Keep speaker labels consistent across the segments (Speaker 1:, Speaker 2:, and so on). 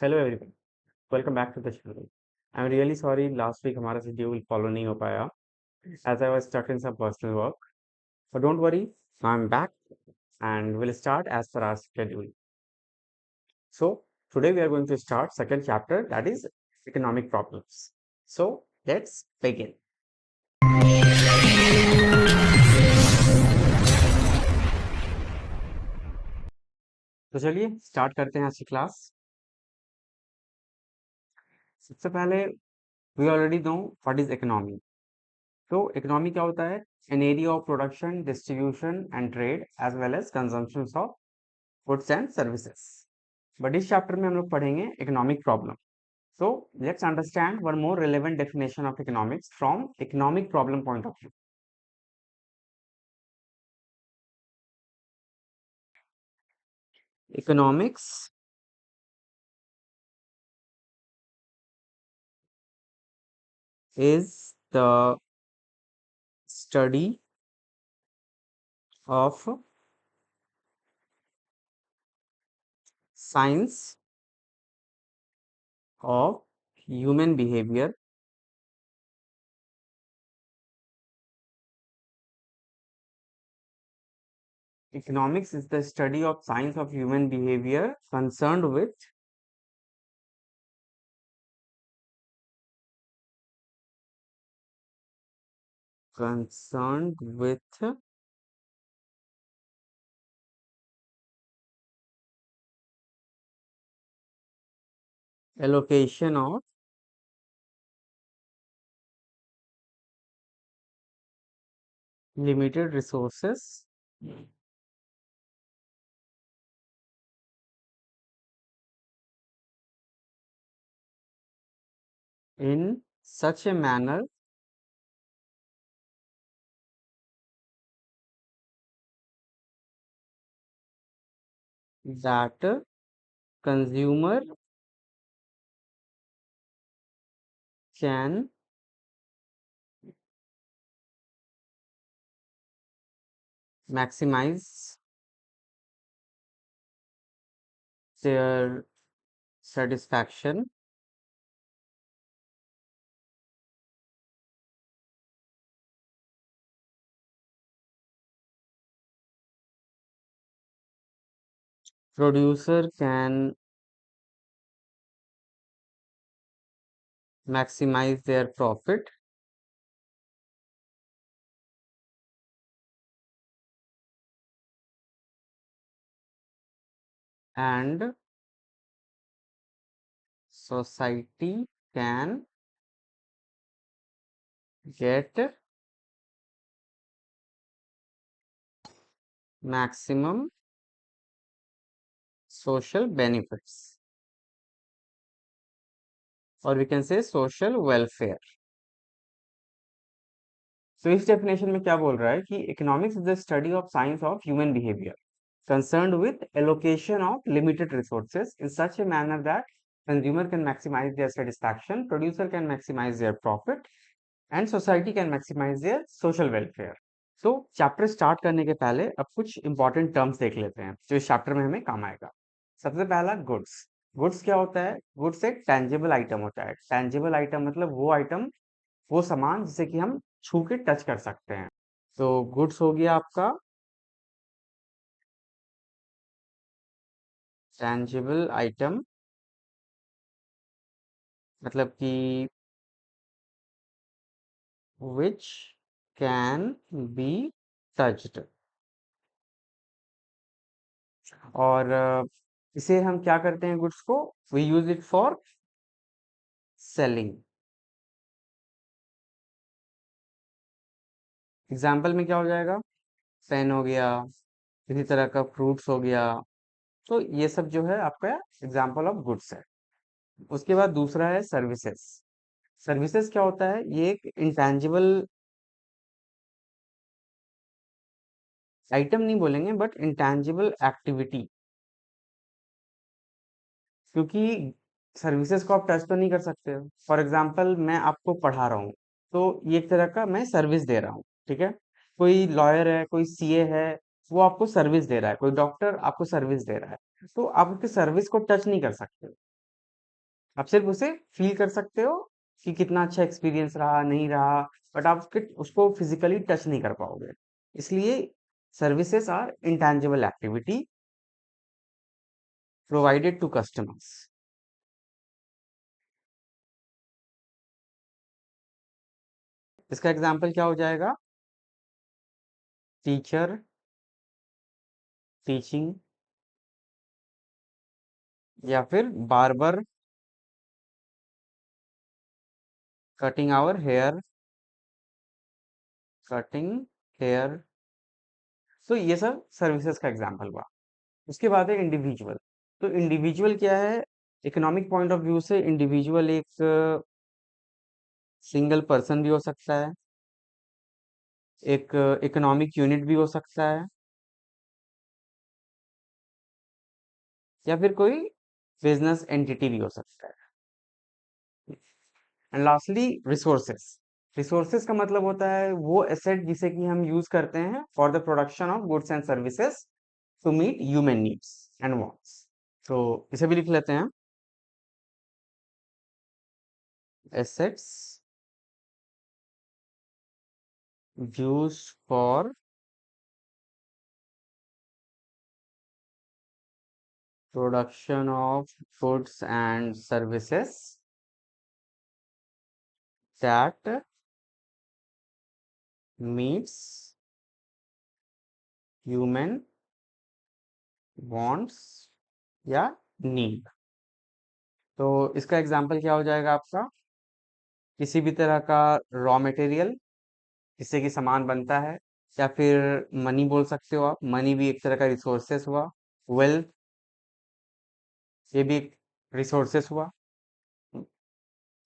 Speaker 1: Hello everyone, welcome back to the channel. I am really sorry last week हमारा schedule follow नहीं हो पाया as I was stuck in some personal work, but don't worry, I am back and we'll start as per our schedule. So today we are going to start second chapter, that is economic problems. So let's begin. तो चलिए start करते हैं आज की class. सबसे पहले we already know what is economy. तो economy क्या होता है? An area of production, distribution and trade as well as consumption of goods and services. But इस चैप्टर में हम लोग पढ़ेंगे economic problem. So let's understand one more relevant definition of economics from economic problem point of view. Economics is the study of science of human behavior Economics is the study of science of human behavior concerned with allocation of limited resources in such a manner that consumer can maximize their satisfaction producer can maximize their profit and society can get maximum social benefits, or we can say social welfare. तो इस definition में क्या बोल रहा है कि economics is the study of science of human behaviour concerned with allocation of limited resources in such a manner that consumer can maximize their satisfaction, producer can maximize their profit, and society can maximize their social welfare. तो chapter start करने के पहले अब कुछ important terms देख लेते हैं जो इस चैप्टर में हमें काम आएगा। सबसे पहला गुड्स। गुड्स क्या होता है? गुड्स एक टेंजिबल आइटम होता है। टेंजिबल आइटम मतलब वो आइटम, वो सामान जिसे कि हम छू के टच कर सकते हैं। तो गुड्स हो गया आपका टेंजिबल आइटम, मतलब कि विच कैन बी टच्ड। और इसे हम क्या करते हैं? गुड्स को we use it for selling. Example में क्या हो जाएगा? पेन हो गया, किसी तरह का फ्रूट्स हो गया। तो ये सब जो है आपका एग्जाम्पल ऑफ गुड्स है। उसके बाद दूसरा है सर्विसेज। सर्विसेज क्या होता है? ये एक इंटेंजिबल आइटम नहीं बोलेंगे बट इंटेंजिबल एक्टिविटी, क्योंकि सर्विसेज को आप टच तो नहीं कर सकते हो। फॉर एग्जाम्पल मैं आपको पढ़ा रहा हूँ, तो ये एक तरह का मैं सर्विस दे रहा हूँ, ठीक है। कोई लॉयर है, कोई सीए है, वो आपको सर्विस दे रहा है, कोई डॉक्टर आपको सर्विस दे रहा है, तो आप उसकी सर्विस को टच नहीं कर सकते। आप सिर्फ उसे फील कर सकते हो कि कितना अच्छा एक्सपीरियंस रहा नहीं रहा, बट आप उसको फिजिकली टच नहीं कर पाओगे। इसलिए services are intangible activity provided to customers. इसका एग्जाम्पल क्या हो जाएगा? टीचर टीचिंग, या फिर barber cutting our hair, cutting hair. तो ये सब सर्विसेज का एग्जाम्पल हुआ। उसके बाद है इंडिविजुअल। तो इंडिविजुअल क्या है? इकोनॉमिक पॉइंट ऑफ व्यू से इंडिविजुअल एक सिंगल पर्सन भी हो सकता है, एक इकोनॉमिक यूनिट भी हो सकता है, या फिर कोई बिजनेस एंटिटी भी हो सकता है। And lastly resources. रिसोर्सेस का मतलब होता है वो एसेट जिसे कि हम यूज करते हैं for the production of goods and services to meet human needs and wants. तो इसे भी लिख लेते हैं, assets use for production of goods and services that meets human wants या नीड। तो इसका एग्जांपल क्या हो जाएगा आपका? किसी भी तरह का रॉ मटेरियल जिससे कि सामान बनता है, या फिर मनी बोल सकते हो आप, मनी भी एक तरह का रिसोर्सेस हुआ। वेल्थ, ये भी एक रिसोर्सेस हुआ।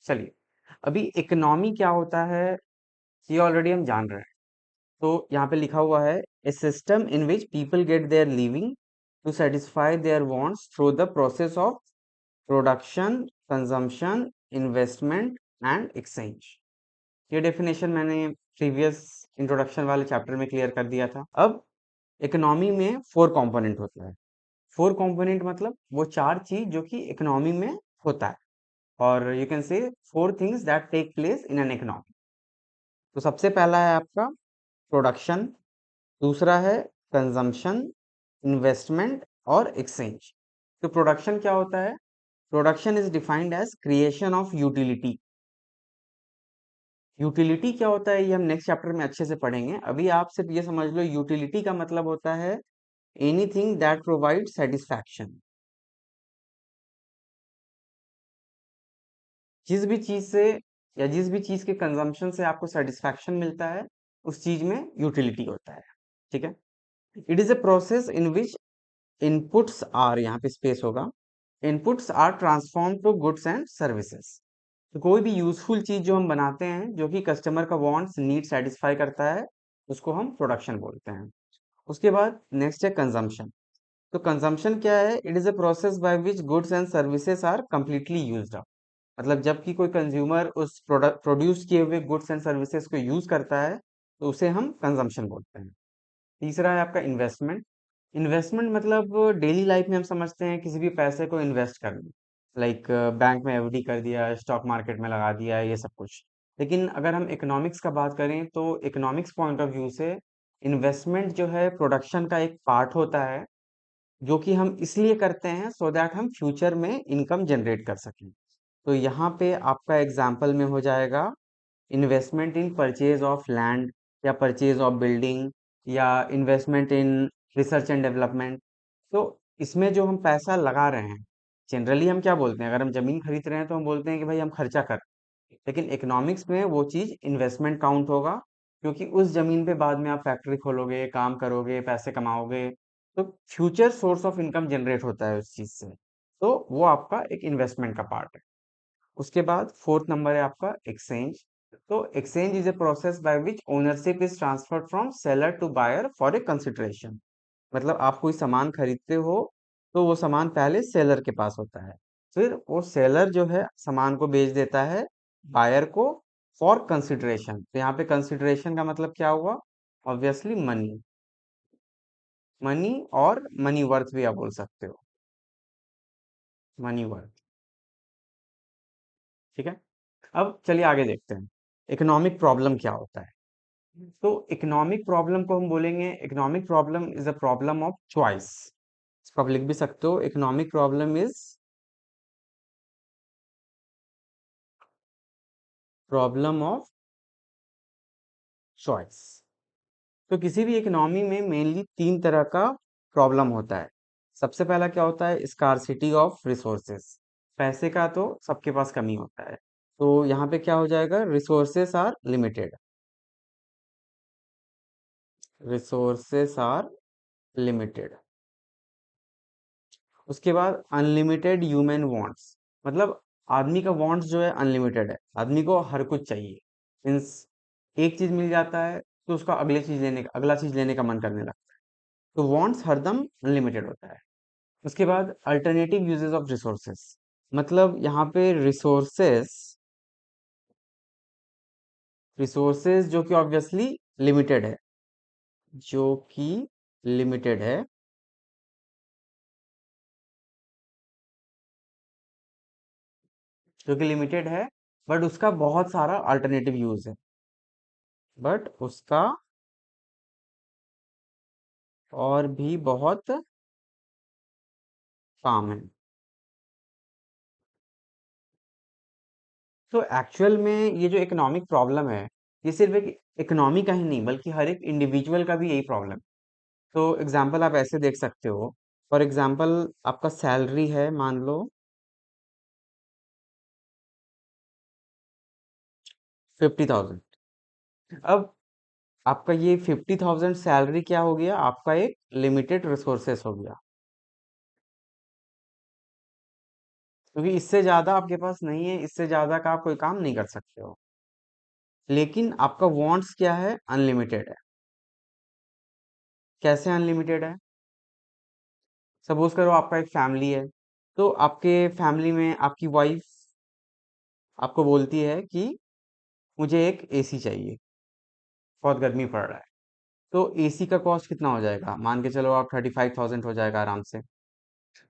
Speaker 1: चलिए, अभी इकोनॉमी क्या होता है ये ऑलरेडी हम जान रहे हैं। तो यहाँ पे लिखा हुआ है, a system in which people get their living to satisfy their wants through the process of production, consumption, investment and exchange. ये डेफिनेशन मैंने प्रीवियस इंट्रोडक्शन वाले चैप्टर में क्लियर कर दिया था। अब इकोनॉमी में फोर कंपोनेंट होता है। फोर कंपोनेंट मतलब वो चार चीज जो कि इकोनॉमी में होता है, और you can say four things that take place in an economy. तो सबसे पहला है आपका प्रोडक्शन, दूसरा है कंजम्पशन, इन्वेस्टमेंट और एक्सचेंज। तो प्रोडक्शन क्या होता है? Production is defined as creation of utility. Utility क्या होता है ये हम नेक्स्ट चैप्टर में अच्छे से पढ़ेंगे। अभी आप सिर्फ ये समझ लो, यूटिलिटी का मतलब होता है एनीथिंग दैट प्रोवाइड सेटिस्फैक्शन। जिस भी चीज से या जिस भी चीज के कंजम्पशन से आपको सेटिस्फैक्शन मिलता है, उस चीज में यूटिलिटी होता है। ठीक है। It is a process in which inputs are, यहाँ पे स्पेस होगा, inputs are transform to goods and services. तो कोई भी यूजफुल चीज जो हम बनाते हैं जो कि कस्टमर का वांट्स नीड सेटिस्फाई करता है, उसको हम प्रोडक्शन बोलते हैं। उसके बाद नेक्स्ट है कंजम्पशन। तो कंजम्पशन क्या है? It is a process by which goods and services are completely used up. मतलब जब कि कोई कंज्यूमर उस प्रोडक्ट प्रोड्यूस किए हुए गुड्स एंड सर्विसेज को यूज करता है, तो उसे हम कंजम्पशन बोलते हैं। तीसरा है आपका इन्वेस्टमेंट। इन्वेस्टमेंट मतलब डेली लाइफ में हम समझते हैं किसी भी पैसे को इन्वेस्ट करना, लाइक बैंक में एफडी कर दिया, स्टॉक मार्केट में लगा दिया, ये सब कुछ। लेकिन अगर हम इकोनॉमिक्स का बात करें तो इकोनॉमिक्स पॉइंट ऑफ व्यू से इन्वेस्टमेंट जो है प्रोडक्शन का एक पार्ट होता है, जो कि हम इसलिए करते हैं सो दैट हम फ्यूचर में इनकम जनरेट कर सकें। तो यहाँ पे आपका एग्जाम्पल में हो जाएगा investment in purchase of land, या परचेज ऑफ बिल्डिंग, या investment in research and development. तो इसमें जो हम पैसा लगा रहे हैं, जनरली हम क्या बोलते हैं, अगर हम जमीन खरीद रहे हैं तो हम बोलते हैं कि भाई हम खर्चा कर। लेकिन इकोनॉमिक्स में वो चीज इन्वेस्टमेंट काउंट होगा, क्योंकि उस जमीन पे बाद में आप फैक्ट्री खोलोगे, काम करोगे, पैसे कमाओगे, तो future source of income generate होता है उस चीज से। तो वो आपका एक इन्वेस्टमेंट का पार्ट है। उसके बाद फोर्थ नंबर है आपका एक्सचेंज। तो exchange is a process by which ownership is transferred from seller to buyer for a consideration. मतलब आप कोई सामान खरीदते हो, तो वो सामान पहले सेलर के पास होता है, फिर वो सेलर जो है सामान को बेच देता है बायर को फॉर कंसिडरेशन। तो यहाँ पे कंसिडरेशन का मतलब क्या हुआ? Obviously money. मनी, और मनी वर्थ भी आप बोल सकते हो, मनी वर्थ। ठीक है। अब चलिए आगे देखते हैं इकोनॉमिक प्रॉब्लम क्या होता है। तो इकोनॉमिक प्रॉब्लम को हम बोलेंगे economic problem is a problem of choice. इसको आप लिख भी सकते हो, economic problem is problem of choice. तो किसी भी इकोनॉमी में मेनली तीन तरह का प्रॉब्लम होता है। सबसे पहला क्या होता है, स्कार्सिटी ऑफ रिसोर्सेस। पैसे का तो सबके पास कमी होता है, तो यहाँ पे क्या हो जाएगा, resources are limited. Resources are limited. उसके बाद अनलिमिटेड ह्यूमन वांट्स, मतलब आदमी का वांट्स जो है अनलिमिटेड है, आदमी को हर कुछ चाहिए। मीन्स एक चीज मिल जाता है तो उसका अगला चीज लेने का मन करने लगता है। तो वांट्स हरदम अनलिमिटेड होता है। उसके बाद अल्टरनेटिव यूजेस ऑफ रिसोर्सेस, मतलब यहाँ पे रिसोर्सेस जो कि ऑब्वियसली लिमिटेड है, जो कि लिमिटेड है, जो कि लिमिटेड है, बट उसका बहुत सारा अल्टरनेटिव यूज है, बट उसका और भी बहुत काम है। तो एक्चुअल में ये जो इकोनॉमिक प्रॉब्लम है, ये सिर्फ एक इकोनॉमी का ही नहीं बल्कि हर एक इंडिविजुअल का भी यही प्रॉब्लम। तो एग्जांपल आप ऐसे देख सकते हो, फॉर एग्जांपल आपका सैलरी है मान लो 50,000। अब आपका ये 50,000 सैलरी क्या हो गया, आपका एक लिमिटेड रिसोर्सेस हो गया, क्योंकि इससे ज्यादा आपके पास नहीं है, इससे ज्यादा का आप कोई काम नहीं कर सकते हो। लेकिन आपका वांट्स क्या है, अनलिमिटेड है। कैसे अनलिमिटेड है, सपोज करो आपका एक फैमिली है, तो आपके फैमिली में आपकी वाइफ आपको बोलती है कि मुझे एक एसी चाहिए, बहुत गर्मी पड़ रहा है। तो एसी का कॉस्ट कितना हो जाएगा, मान के चलो आप 35,000 हो जाएगा आराम से।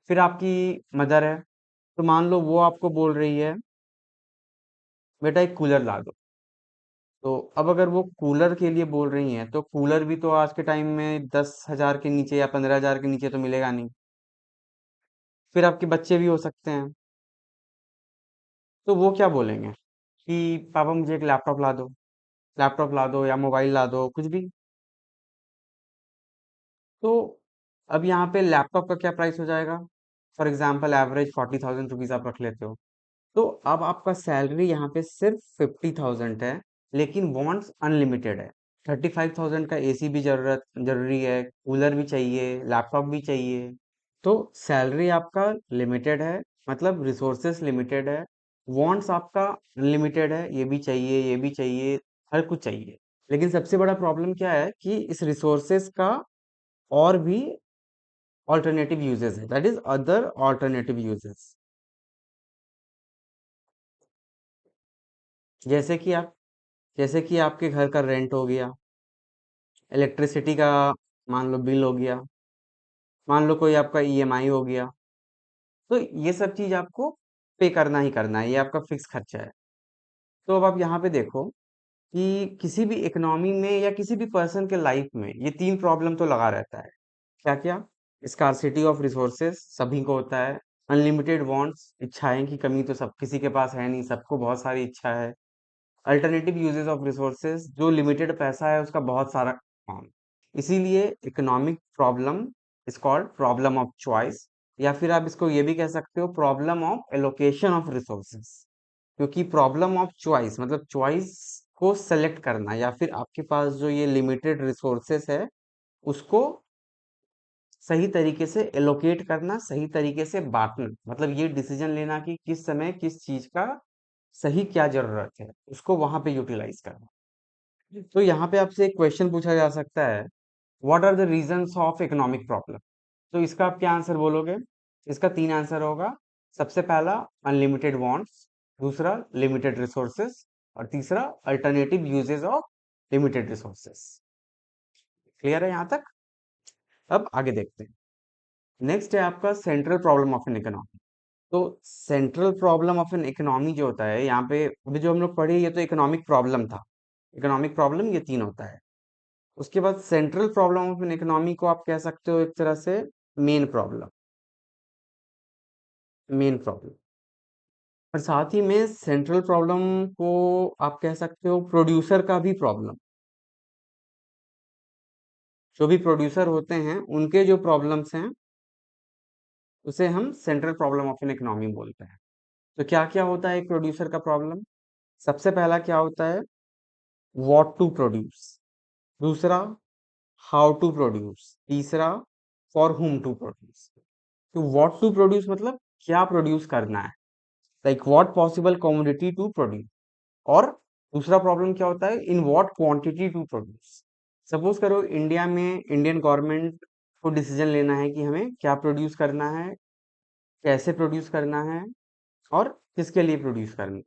Speaker 1: फिर आपकी मदर है, तो मान लो वो आपको बोल रही है बेटा एक कूलर ला दो। तो अब अगर वो कूलर के लिए बोल रही हैं, तो कूलर भी तो आज के टाइम में 10,000 के नीचे या 15,000 के नीचे तो मिलेगा नहीं। फिर आपके बच्चे भी हो सकते हैं, तो वो क्या बोलेंगे कि पापा मुझे एक लैपटॉप ला दो, लैपटॉप ला दो या मोबाइल ला दो, कुछ भी। तो अब यहाँ पे लैपटॉप का क्या प्राइस हो जाएगा, फॉर एग्जाम्पल एवरेज 40,000 रुपीज आप रख लेते हो। तो अब आपका सैलरी यहाँ पे सिर्फ 50,000 है, लेकिन वांट्स अनलिमिटेड है। 35,000 का एसी भी जरूरी है, कूलर भी चाहिए, लैपटॉप भी चाहिए। तो सैलरी आपका लिमिटेड है, मतलब रिसोर्सेस लिमिटेड है। वांट्स आपका अनलिमिटेड है, ये भी चाहिए, ये भी चाहिए, हर कुछ चाहिए। लेकिन सबसे बड़ा प्रॉब्लम क्या है कि इस रिसोर्सेस का और भी ऑल्टरनेटिव यूजेस है, that is other alternative uses. जैसे कि आप जैसे कि आपके घर का रेंट हो गया, इलेक्ट्रिसिटी का मान लो बिल हो गया, मान लो कोई आपका ईएमआई हो गया। तो ये सब चीज आपको पे करना ही करना है, ये आपका फिक्स खर्चा है। तो अब आप यहाँ पे देखो कि किसी भी इकोनॉमी में या किसी भी पर्सन के लाइफ में ये तीन प्रॉब्लम तो लगा रहता है। क्या क्या, स्कार्सिटी ऑफ रिसोर्सेस सभी को होता है, अनलिमिटेड वांट्स, इच्छाएं की कमी तो सब किसी के पास है नहीं, सबको बहुत सारी इच्छा है। अल्टरनेटिव यूजेस ऑफ रिसोर्सेज, जो लिमिटेड पैसा है उसका बहुत सारा काम। इसीलिए economic problem is called problem of choice, या फिर आप इसको ये भी कह सकते हो problem of allocation of resources. क्योंकि प्रॉब्लम ऑफ चॉइस मतलब चॉइस को सेलेक्ट करना, या फिर आपके पास जो ये लिमिटेड रिसोर्सेस है उसको सही तरीके से एलोकेट करना, सही तरीके से बांटना, मतलब ये डिसीजन लेना कि किस समय किस चीज का सही क्या जरूरत है, उसको वहां पे यूटिलाइज करना। तो यहाँ पे आपसे एक क्वेश्चन पूछा जा सकता है, what are the reasons of economic problem. तो इसका आप क्या आंसर बोलोगे, इसका तीन आंसर होगा। सबसे पहला अनलिमिटेड वांट्स, दूसरा लिमिटेड रिसोर्सेस, और तीसरा alternative uses of limited resources. Clear है यहाँ तक। अब आगे देखते हैं। नेक्स्ट है आपका central problem of an economy. तो central problem of an economy जो होता है यहाँ पे, अभी जो हम लोग पढ़े ये तो इकोनॉमिक प्रॉब्लम था। इकोनॉमिक प्रॉब्लम ये 3 होता है। उसके बाद central problem of an economy को आप कह सकते हो एक तरह से मेन प्रॉब्लम, मेन प्रॉब्लम। और साथ ही में सेंट्रल प्रॉब्लम को आप कह सकते हो प्रोड्यूसर का भी प्रॉब्लम। जो भी प्रोड्यूसर होते हैं उनके जो प्रॉब्लम्स हैं उसे हम central problem of an economy बोलते हैं। तो क्या क्या होता है एक प्रोड्यूसर का प्रॉब्लम? सबसे पहला क्या होता है? What to produce. दूसरा, हाउ टू प्रोड्यूस। तीसरा, फॉर whom टू प्रोड्यूस। तो व्हाट टू प्रोड्यूस मतलब क्या प्रोड्यूस करना है, like what possible commodity to produce. और दूसरा प्रॉब्लम क्या होता है? In what quantity to produce. Suppose करो इंडिया में इंडियन गवर्नमेंट को डिसीजन लेना है कि हमें क्या प्रोड्यूस करना है, कैसे प्रोड्यूस करना है और किसके लिए प्रोड्यूस करना है।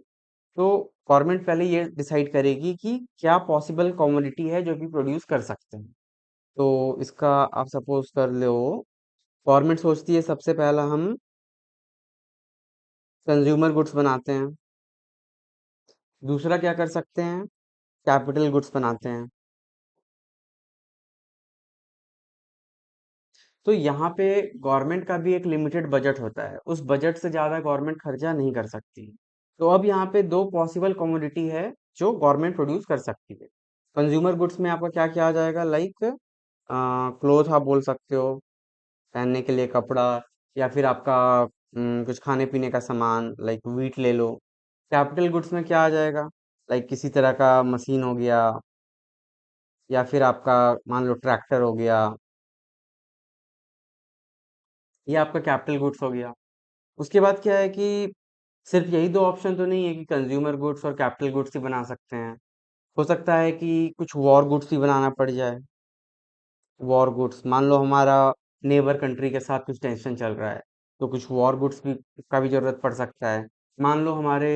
Speaker 1: तो गवर्नमेंट पहले ये डिसाइड करेगी कि क्या पॉसिबल कमोडिटी है जो कि प्रोड्यूस कर सकते हैं। तो इसका आप सपोज कर लो, गवर्नमेंट सोचती है सबसे पहला हम कंज्यूमर गुड्स बनाते हैं। दूसरा क्या कर सकते हैं? कैपिटल गुड्स बनाते हैं। तो यहाँ पे गवर्नमेंट का भी एक लिमिटेड बजट होता है, उस बजट से ज़्यादा गवर्नमेंट खर्चा नहीं कर सकती। तो अब यहाँ पे दो पॉसिबल कमोडिटी है जो गवर्नमेंट प्रोड्यूस कर सकती है। कंज्यूमर गुड्स में आपका क्या क्या आ जाएगा? लाइक क्लोथ आप बोल सकते हो, पहनने के लिए कपड़ा, या फिर आपका कुछ खाने पीने का सामान लाइक वीट ले लो। कैपिटल गुड्स में क्या आ जाएगा? लाइक किसी तरह का मशीन हो गया, या फिर आपका मान लो ट्रैक्टर हो गया, ये आपका कैपिटल गुड्स हो गया। उसके बाद क्या है कि सिर्फ यही दो ऑप्शन तो नहीं है कि कंज्यूमर गुड्स और कैपिटल गुड्स ही बना सकते हैं। हो सकता है कि कुछ वॉर गुड्स भी बनाना पड़ जाए। वॉर गुड्स, मान लो हमारा नेबर कंट्री के साथ कुछ टेंशन चल रहा है, तो कुछ वॉर गुड्स भी का भी जरूरत पड़ सकता है। मान लो हमारे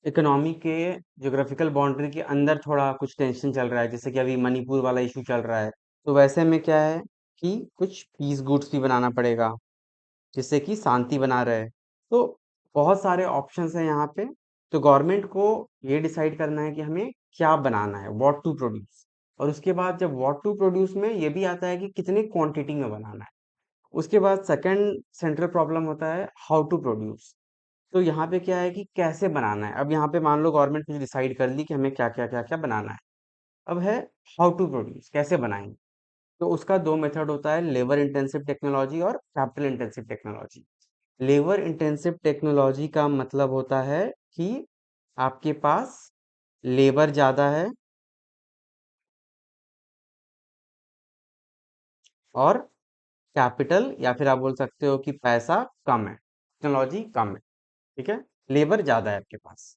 Speaker 1: इकोनॉमी के ज्योग्राफिकल बाउंड्री के अंदर थोड़ा कुछ टेंशन चल रहा है, जैसे कि अभी मणिपुर वाला इशू चल रहा है, तो वैसे में क्या है कि कुछ पीस गुड्स भी बनाना पड़ेगा जिससे कि शांति बना रहे। तो बहुत सारे ऑप्शंस हैं यहाँ पे। तो गवर्नमेंट को ये डिसाइड करना है कि हमें क्या बनाना है, व्हाट टू प्रोड्यूस। और उसके बाद जब व्हाट टू प्रोड्यूस में ये भी आता है कि कितने क्वांटिटी में बनाना है। उसके बाद सेकंड सेंट्रल प्रॉब्लम होता है हाउ टू प्रोड्यूस। तो यहाँ पे क्या है कि कैसे बनाना है। अब यहाँ पे मान लो गवर्नमेंट कुछ डिसाइड कर ली कि हमें क्या क्या बनाना है। अब है हाउ टू प्रोड्यूस, कैसे बनाएंगे। तो उसका दो मेथड होता है, लेबर इंटेंसिव टेक्नोलॉजी और capital intensive technology. Labour intensive technology का मतलब होता है कि आपके पास लेबर ज़्यादा है और कैपिटल या फिर आप बोल सकते हो कि पैसा कम है, टेक्नोलॉजी कम है। ठीक है, लेबर ज़्यादा है आपके पास।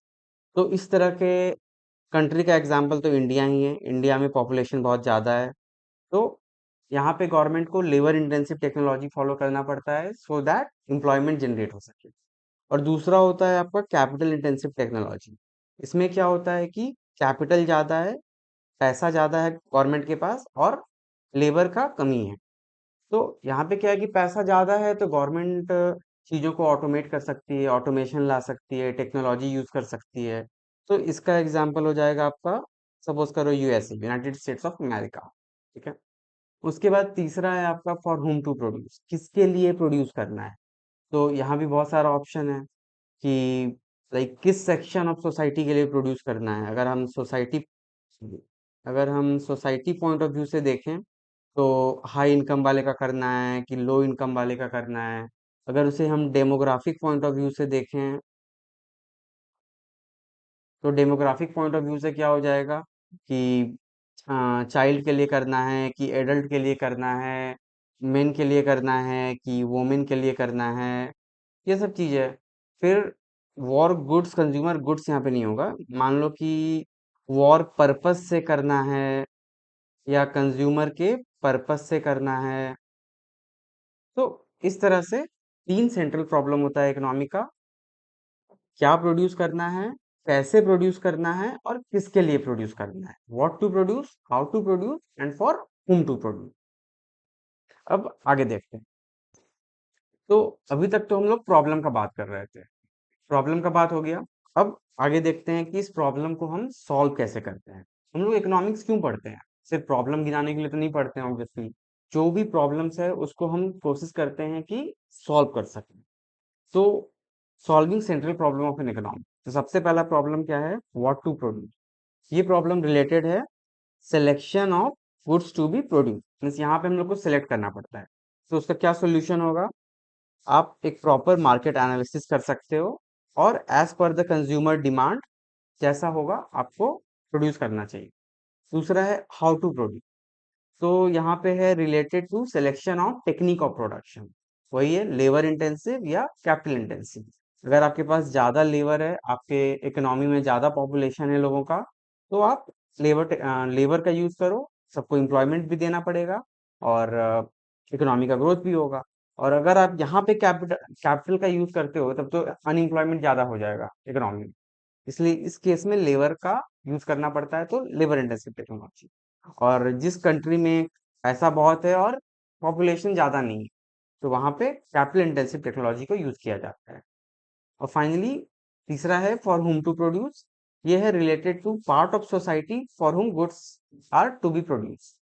Speaker 1: तो इस तरह के कंट्री का एग्जांपल तो इंडिया ही है। इंडिया में पॉपुलेशन बहुत ज़्यादा है, तो यहाँ पे गवर्नमेंट को लेबर इंटेंसिव टेक्नोलॉजी फॉलो करना पड़ता है सो दैट एम्प्लॉयमेंट जनरेट हो सके। और दूसरा होता है आपका कैपिटल इंटेंसिव टेक्नोलॉजी। इसमें क्या होता है कि कैपिटल ज़्यादा है, पैसा ज़्यादा है गवर्नमेंट के पास और लेबर का कमी है। तो यहाँ पे क्या है कि पैसा ज़्यादा है तो गवर्नमेंट चीज़ों को ऑटोमेट कर सकती है, ऑटोमेशन ला सकती है, टेक्नोलॉजी यूज़ कर सकती है। तो इसका एग्जांपल हो जाएगा आपका, सपोज करो USA, United states of America. ठीक है। उसके बाद तीसरा है आपका फॉर होम टू प्रोड्यूस, किसके लिए प्रोड्यूस करना है। तो यहाँ भी बहुत सारा ऑप्शन है कि लाइक किस सेक्शन ऑफ सोसाइटी के लिए प्रोड्यूस करना है। अगर हम सोसाइटी पॉइंट ऑफ व्यू से देखें तो हाई इनकम वाले का करना है कि लो इनकम वाले का करना है। अगर उसे हम डेमोग्राफिक पॉइंट ऑफ व्यू से देखें तो डेमोग्राफिक पॉइंट ऑफ व्यू से क्या हो जाएगा कि चाइल्ड के लिए करना है कि एडल्ट के लिए करना है, मेन के लिए करना है कि वोमेन के लिए करना है, ये सब चीज़ें। फिर वॉर गुड्स, कंज्यूमर गुड्स यहाँ पे नहीं होगा। मान लो कि वॉर पर्पस से करना है या कंज्यूमर के पर्पस से करना है। तो इस तरह से तीन सेंट्रल प्रॉब्लम होता है इकोनॉमी का, क्या प्रोड्यूस करना है, कैसे प्रोड्यूस करना है और किसके लिए प्रोड्यूस करना है। What to produce, how to produce and for whom to produce. अब आगे देखते हैं। तो अभी तक तो हम लोग प्रॉब्लम का बात कर रहे थे, प्रॉब्लम का बात हो गया। अब आगे देखते हैं कि इस प्रॉब्लम को हम सॉल्व कैसे करते हैं। हम लोग इकोनॉमिक्स क्यों पढ़ते हैं? सिर्फ प्रॉब्लम गिनाने के लिए तो नहीं पढ़ते हैं ऑब्वियसली। जो भी प्रॉब्लम्स है उसको हम कोशिश करते हैं कि सॉल्व कर सकें। तो solving central problem of an economy, तो सबसे पहला प्रॉब्लम क्या है? What to produce. ये प्रॉब्लम रिलेटेड है selection of goods to be produce, means यहाँ पे हम लोग को सिलेक्ट करना पड़ता है। तो उसका क्या सोल्यूशन होगा? आप एक प्रॉपर मार्केट एनालिसिस कर सकते हो और as per the consumer demand जैसा होगा आपको प्रोड्यूस करना चाहिए। दूसरा है हाउ टू प्रोड्यूस, तो यहाँ पे है related to selection of technique of production. वही है लेबर इंटेंसिव या कैपिटल इंटेंसिव। अगर आपके पास ज्यादा लेबर है, आपके इकोनॉमी में ज्यादा पॉपुलेशन है लोगों का, तो आप लेबर का यूज करो, सबको एम्प्लॉयमेंट भी देना पड़ेगा और इकोनॉमी का ग्रोथ भी होगा। और अगर आप यहाँ पे कैपिटल कैपिटल का यूज करते हो तब तो अनएम्प्लॉयमेंट ज्यादा हो जाएगा इकोनॉमी में। इसलिए इस केस में लेबर का यूज करना पड़ता है, तो लेबर इंटेंसिव टेक्नोलॉजी। और जिस कंट्री में पैसा बहुत है और पॉपुलेशन ज्यादा नहीं है, तो वहां पे कैपिटल इंटेंसिव टेक्नोलॉजी को यूज किया जाता है। और फाइनली तीसरा है फॉर हुम टू प्रोड्यूस। ये है related to part of society for whom goods are to be produce,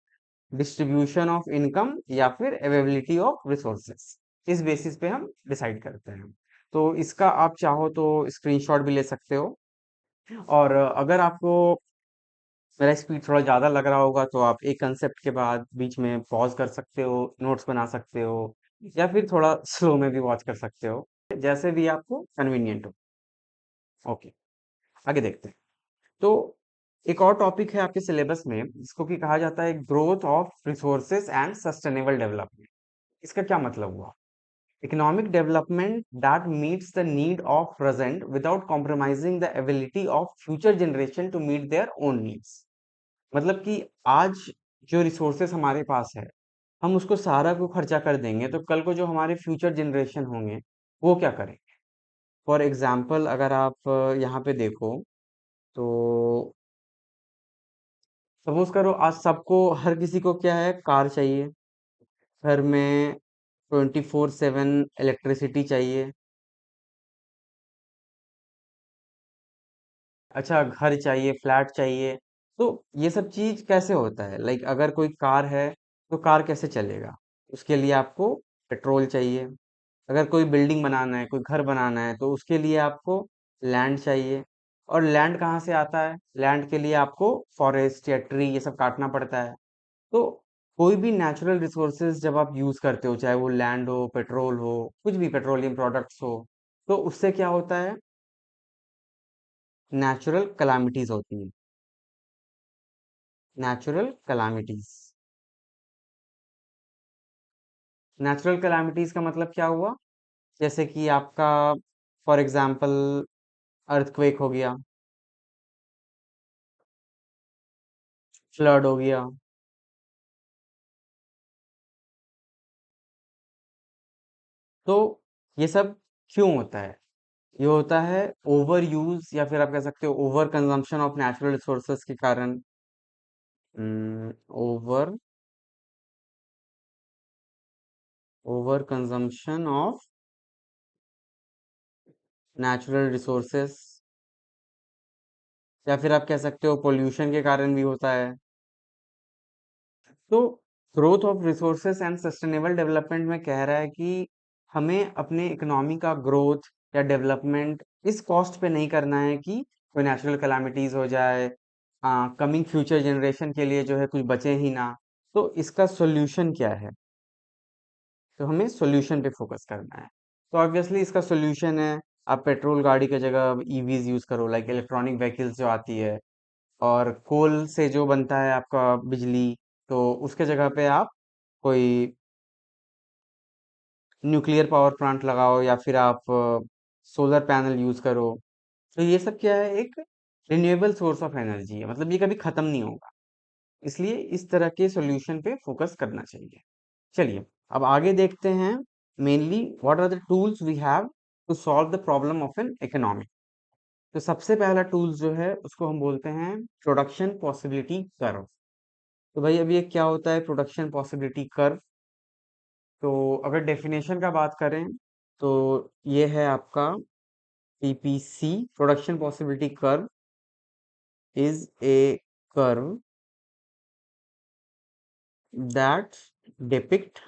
Speaker 1: distribution of income या फिर अवेलेबिलिटी ऑफ रिसोर्सेस। इस बेसिस पे हम डिसाइड करते हैं। तो इसका आप चाहो तो स्क्रीनशॉट भी ले सकते हो। और अगर आपको मेरा स्पीड थोड़ा ज़्यादा लग रहा होगा तो आप एक कंसेप्ट के बाद बीच में पॉज कर सकते हो, नोट्स बना सकते हो, या फिर थोड़ा स्लो में भी वॉच कर सकते हो, जैसे भी आपको कन्वीनियंट हो। ओके, आगे देखते हैं। तो एक और टॉपिक है आपके सिलेबस में जिसको कि कहा जाता है growth of resources and sustainable development. इसका क्या मतलब हुआ? Economic development that meets the need of present without compromising the ability of future generation to meet their own needs. मतलब कि आज जो रिसोर्सेस हमारे पास है, हम उसको सारा को खर्चा कर देंगे तो कल को जो हमारे फ्यूचर जनरेशन होंगे वो क्या करें? फॉर एग्जाम्पल अगर आप यहाँ पे देखो तो सपोज करो आज सबको, हर किसी को क्या है, कार चाहिए, घर में 24/7 इलेक्ट्रिसिटी चाहिए। अच्छा, घर चाहिए, फ्लैट चाहिए। तो ये सब चीज कैसे होता है? लाइक अगर कोई कार है तो कार कैसे चलेगा? उसके लिए आपको पेट्रोल चाहिए। अगर कोई बिल्डिंग बनाना है, कोई घर बनाना है, तो उसके लिए आपको लैंड चाहिए। और लैंड कहाँ से आता है? लैंड के लिए आपको फॉरेस्ट या ट्री ये सब काटना पड़ता है। तो कोई भी नेचुरल रिसोर्सेज जब आप यूज करते हो, चाहे वो लैंड हो, पेट्रोल हो, कुछ भी पेट्रोलियम प्रोडक्ट्स हो, तो उससे क्या होता है? नेचुरल कैलामिटीज होती है। Natural calamities. नेचुरल कैलामिटीज का मतलब क्या हुआ? जैसे कि आपका फॉर एग्जांपल अर्थक्वेक हो गया, फ्लड हो गया। तो ये सब क्यों होता है? ये होता है ओवर यूज, या फिर आप कह सकते हो over consumption of natural resources के कारण। Over over consumption of natural resources, या फिर आप कह सकते हो पोल्यूशन के कारण भी होता है। तो growth of resources and sustainable development में कह रहा है कि हमें अपने इकोनॉमी का ग्रोथ या डेवलपमेंट इस कॉस्ट पे नहीं करना है कि कोई नेचुरल कैलामिटीज हो जाए, कमिंग फ्यूचर जनरेशन के लिए जो है कुछ बचे ही ना। तो इसका सॉल्यूशन क्या है? तो हमें सॉल्यूशन पे फोकस करना है। तो ऑब्वियसली इसका सॉल्यूशन है आप पेट्रोल गाड़ी की जगह ईवीज यूज करो, लाइक इलेक्ट्रॉनिक व्हीकल्स जो आती है। और कोल से जो बनता है आपका बिजली, तो उसके जगह पे आप कोई न्यूक्लियर पावर प्लांट लगाओ, या फिर आप सोलर पैनल यूज करो। तो ये सब क्या है? एक रिन्यूएबल सोर्स ऑफ एनर्जी है, मतलब ये कभी खत्म नहीं होगा। इसलिए इस तरह के सॉल्यूशन पे फोकस करना चाहिए। चलिए अब आगे देखते हैं। Mainly what are the tools we have to solve the problem of an economy. तो सबसे पहला टूल्स जो है उसको हम बोलते हैं प्रोडक्शन पॉसिबिलिटी कर्व। तो भाई अभी ये क्या होता है प्रोडक्शन पॉसिबिलिटी कर्व? तो अगर डेफिनेशन का बात करें तो ये है आपका PPC, production possibility curve is a curve that depict,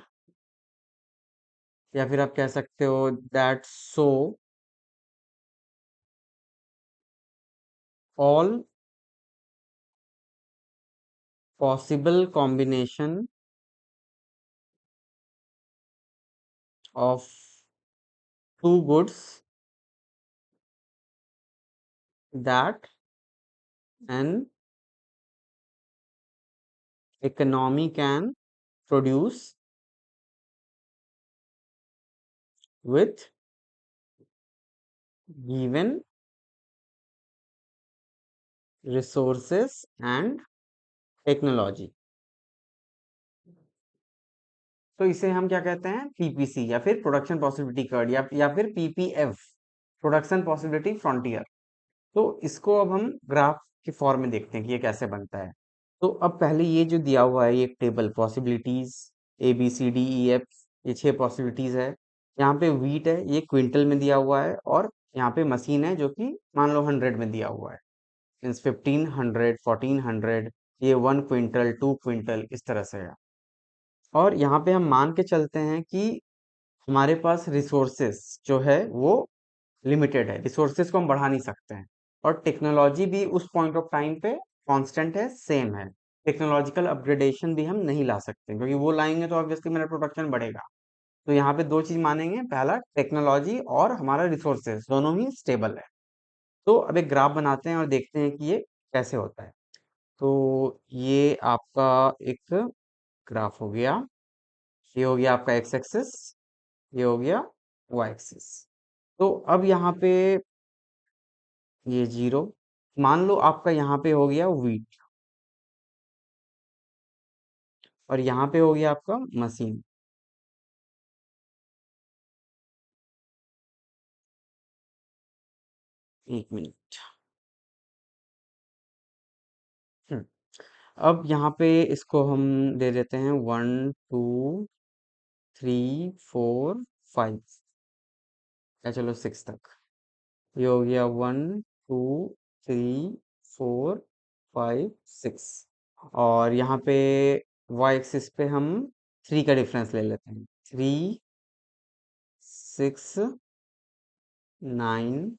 Speaker 1: या फिर आप कह सकते हो that show all possible combination of two goods that an economy can produce with given resources and technology। तो इसे हम क्या कहते हैं, पीपीसी या फिर प्रोडक्शन पॉसिबिलिटी कर्व, या फिर पीपीएफ, प्रोडक्शन पॉसिबिलिटी फ्रंटियर। तो इसको अब हम ग्राफ के फॉर्म में देखते हैं कि ये कैसे बनता है। तो अब पहले ये जो दिया हुआ है, ये एक टेबल पॉसिबिलिटीज ABCDEF, ये 6 पॉसिबिलिटीज है। यहाँ पे वीट है, ये क्विंटल में दिया हुआ है, और यहाँ पे मशीन है जो कि मान लो 100 में दिया हुआ है, मीन्स 1500, 1400, ये 1 क्विंटल, 2 क्विंटल, इस तरह से है। और यहाँ पे हम मान के चलते हैं कि हमारे पास रिसोर्सेस जो है वो लिमिटेड है, रिसोर्सेज को हम बढ़ा नहीं सकते हैं, और टेक्नोलॉजी भी उस पॉइंट ऑफ टाइम पे कांस्टेंट है, सेम है। टेक्नोलॉजिकल अपग्रेडेशन भी हम नहीं ला सकते, क्योंकि वो लाएंगे तो ऑब्वियसली मेरा प्रोडक्शन बढ़ेगा। तो यहाँ पे दो चीज मानेंगे, पहला टेक्नोलॉजी और हमारा रिसोर्सेज दोनों ही स्टेबल है। तो अब एक ग्राफ बनाते हैं और देखते हैं कि ये कैसे होता है। तो ये आपका एक ग्राफ हो गया, ये हो गया आपका एक्स एक्सिस, ये हो गया वाई एक्सिस। तो अब यहाँ पे ये 0, मान लो आपका यहाँ पे हो गया वीट, और यहाँ पे हो गया आपका मशीन। एक मिनट। हम्म, अब यहाँ पे इसको हम दे देते हैं 1 2 3 4 5, या चलो 6 तक। ये हो गया 1 2 3 4 5 6। और यहाँ पे वाई एक्सिस पे हम 3 का डिफरेंस ले लेते हैं, 3 6 9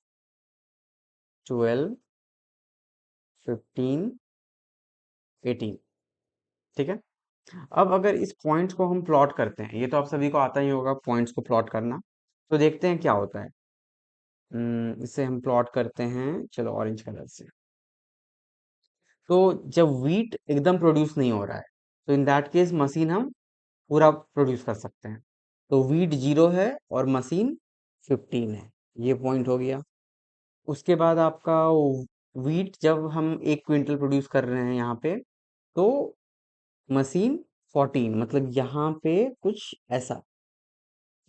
Speaker 1: 12 15 18। ठीक है। अब अगर इस पॉइंट्स को हम प्लॉट करते हैं, ये तो आप सभी को आता ही होगा पॉइंट्स को प्लॉट करना, तो देखते हैं क्या होता है। इसे हम प्लॉट करते हैं, चलो ऑरेंज कलर से। तो जब वीट एकदम प्रोड्यूस नहीं हो रहा है, तो इन दैट केस मशीन हम पूरा प्रोड्यूस कर सकते हैं। तो वीट 0 है और मशीन 15 है, ये पॉइंट हो गया। उसके बाद आपका वीट जब हम 1 क्विंटल प्रोड्यूस कर रहे हैं यहाँ पे, तो मशीन 14, मतलब यहाँ पे कुछ ऐसा,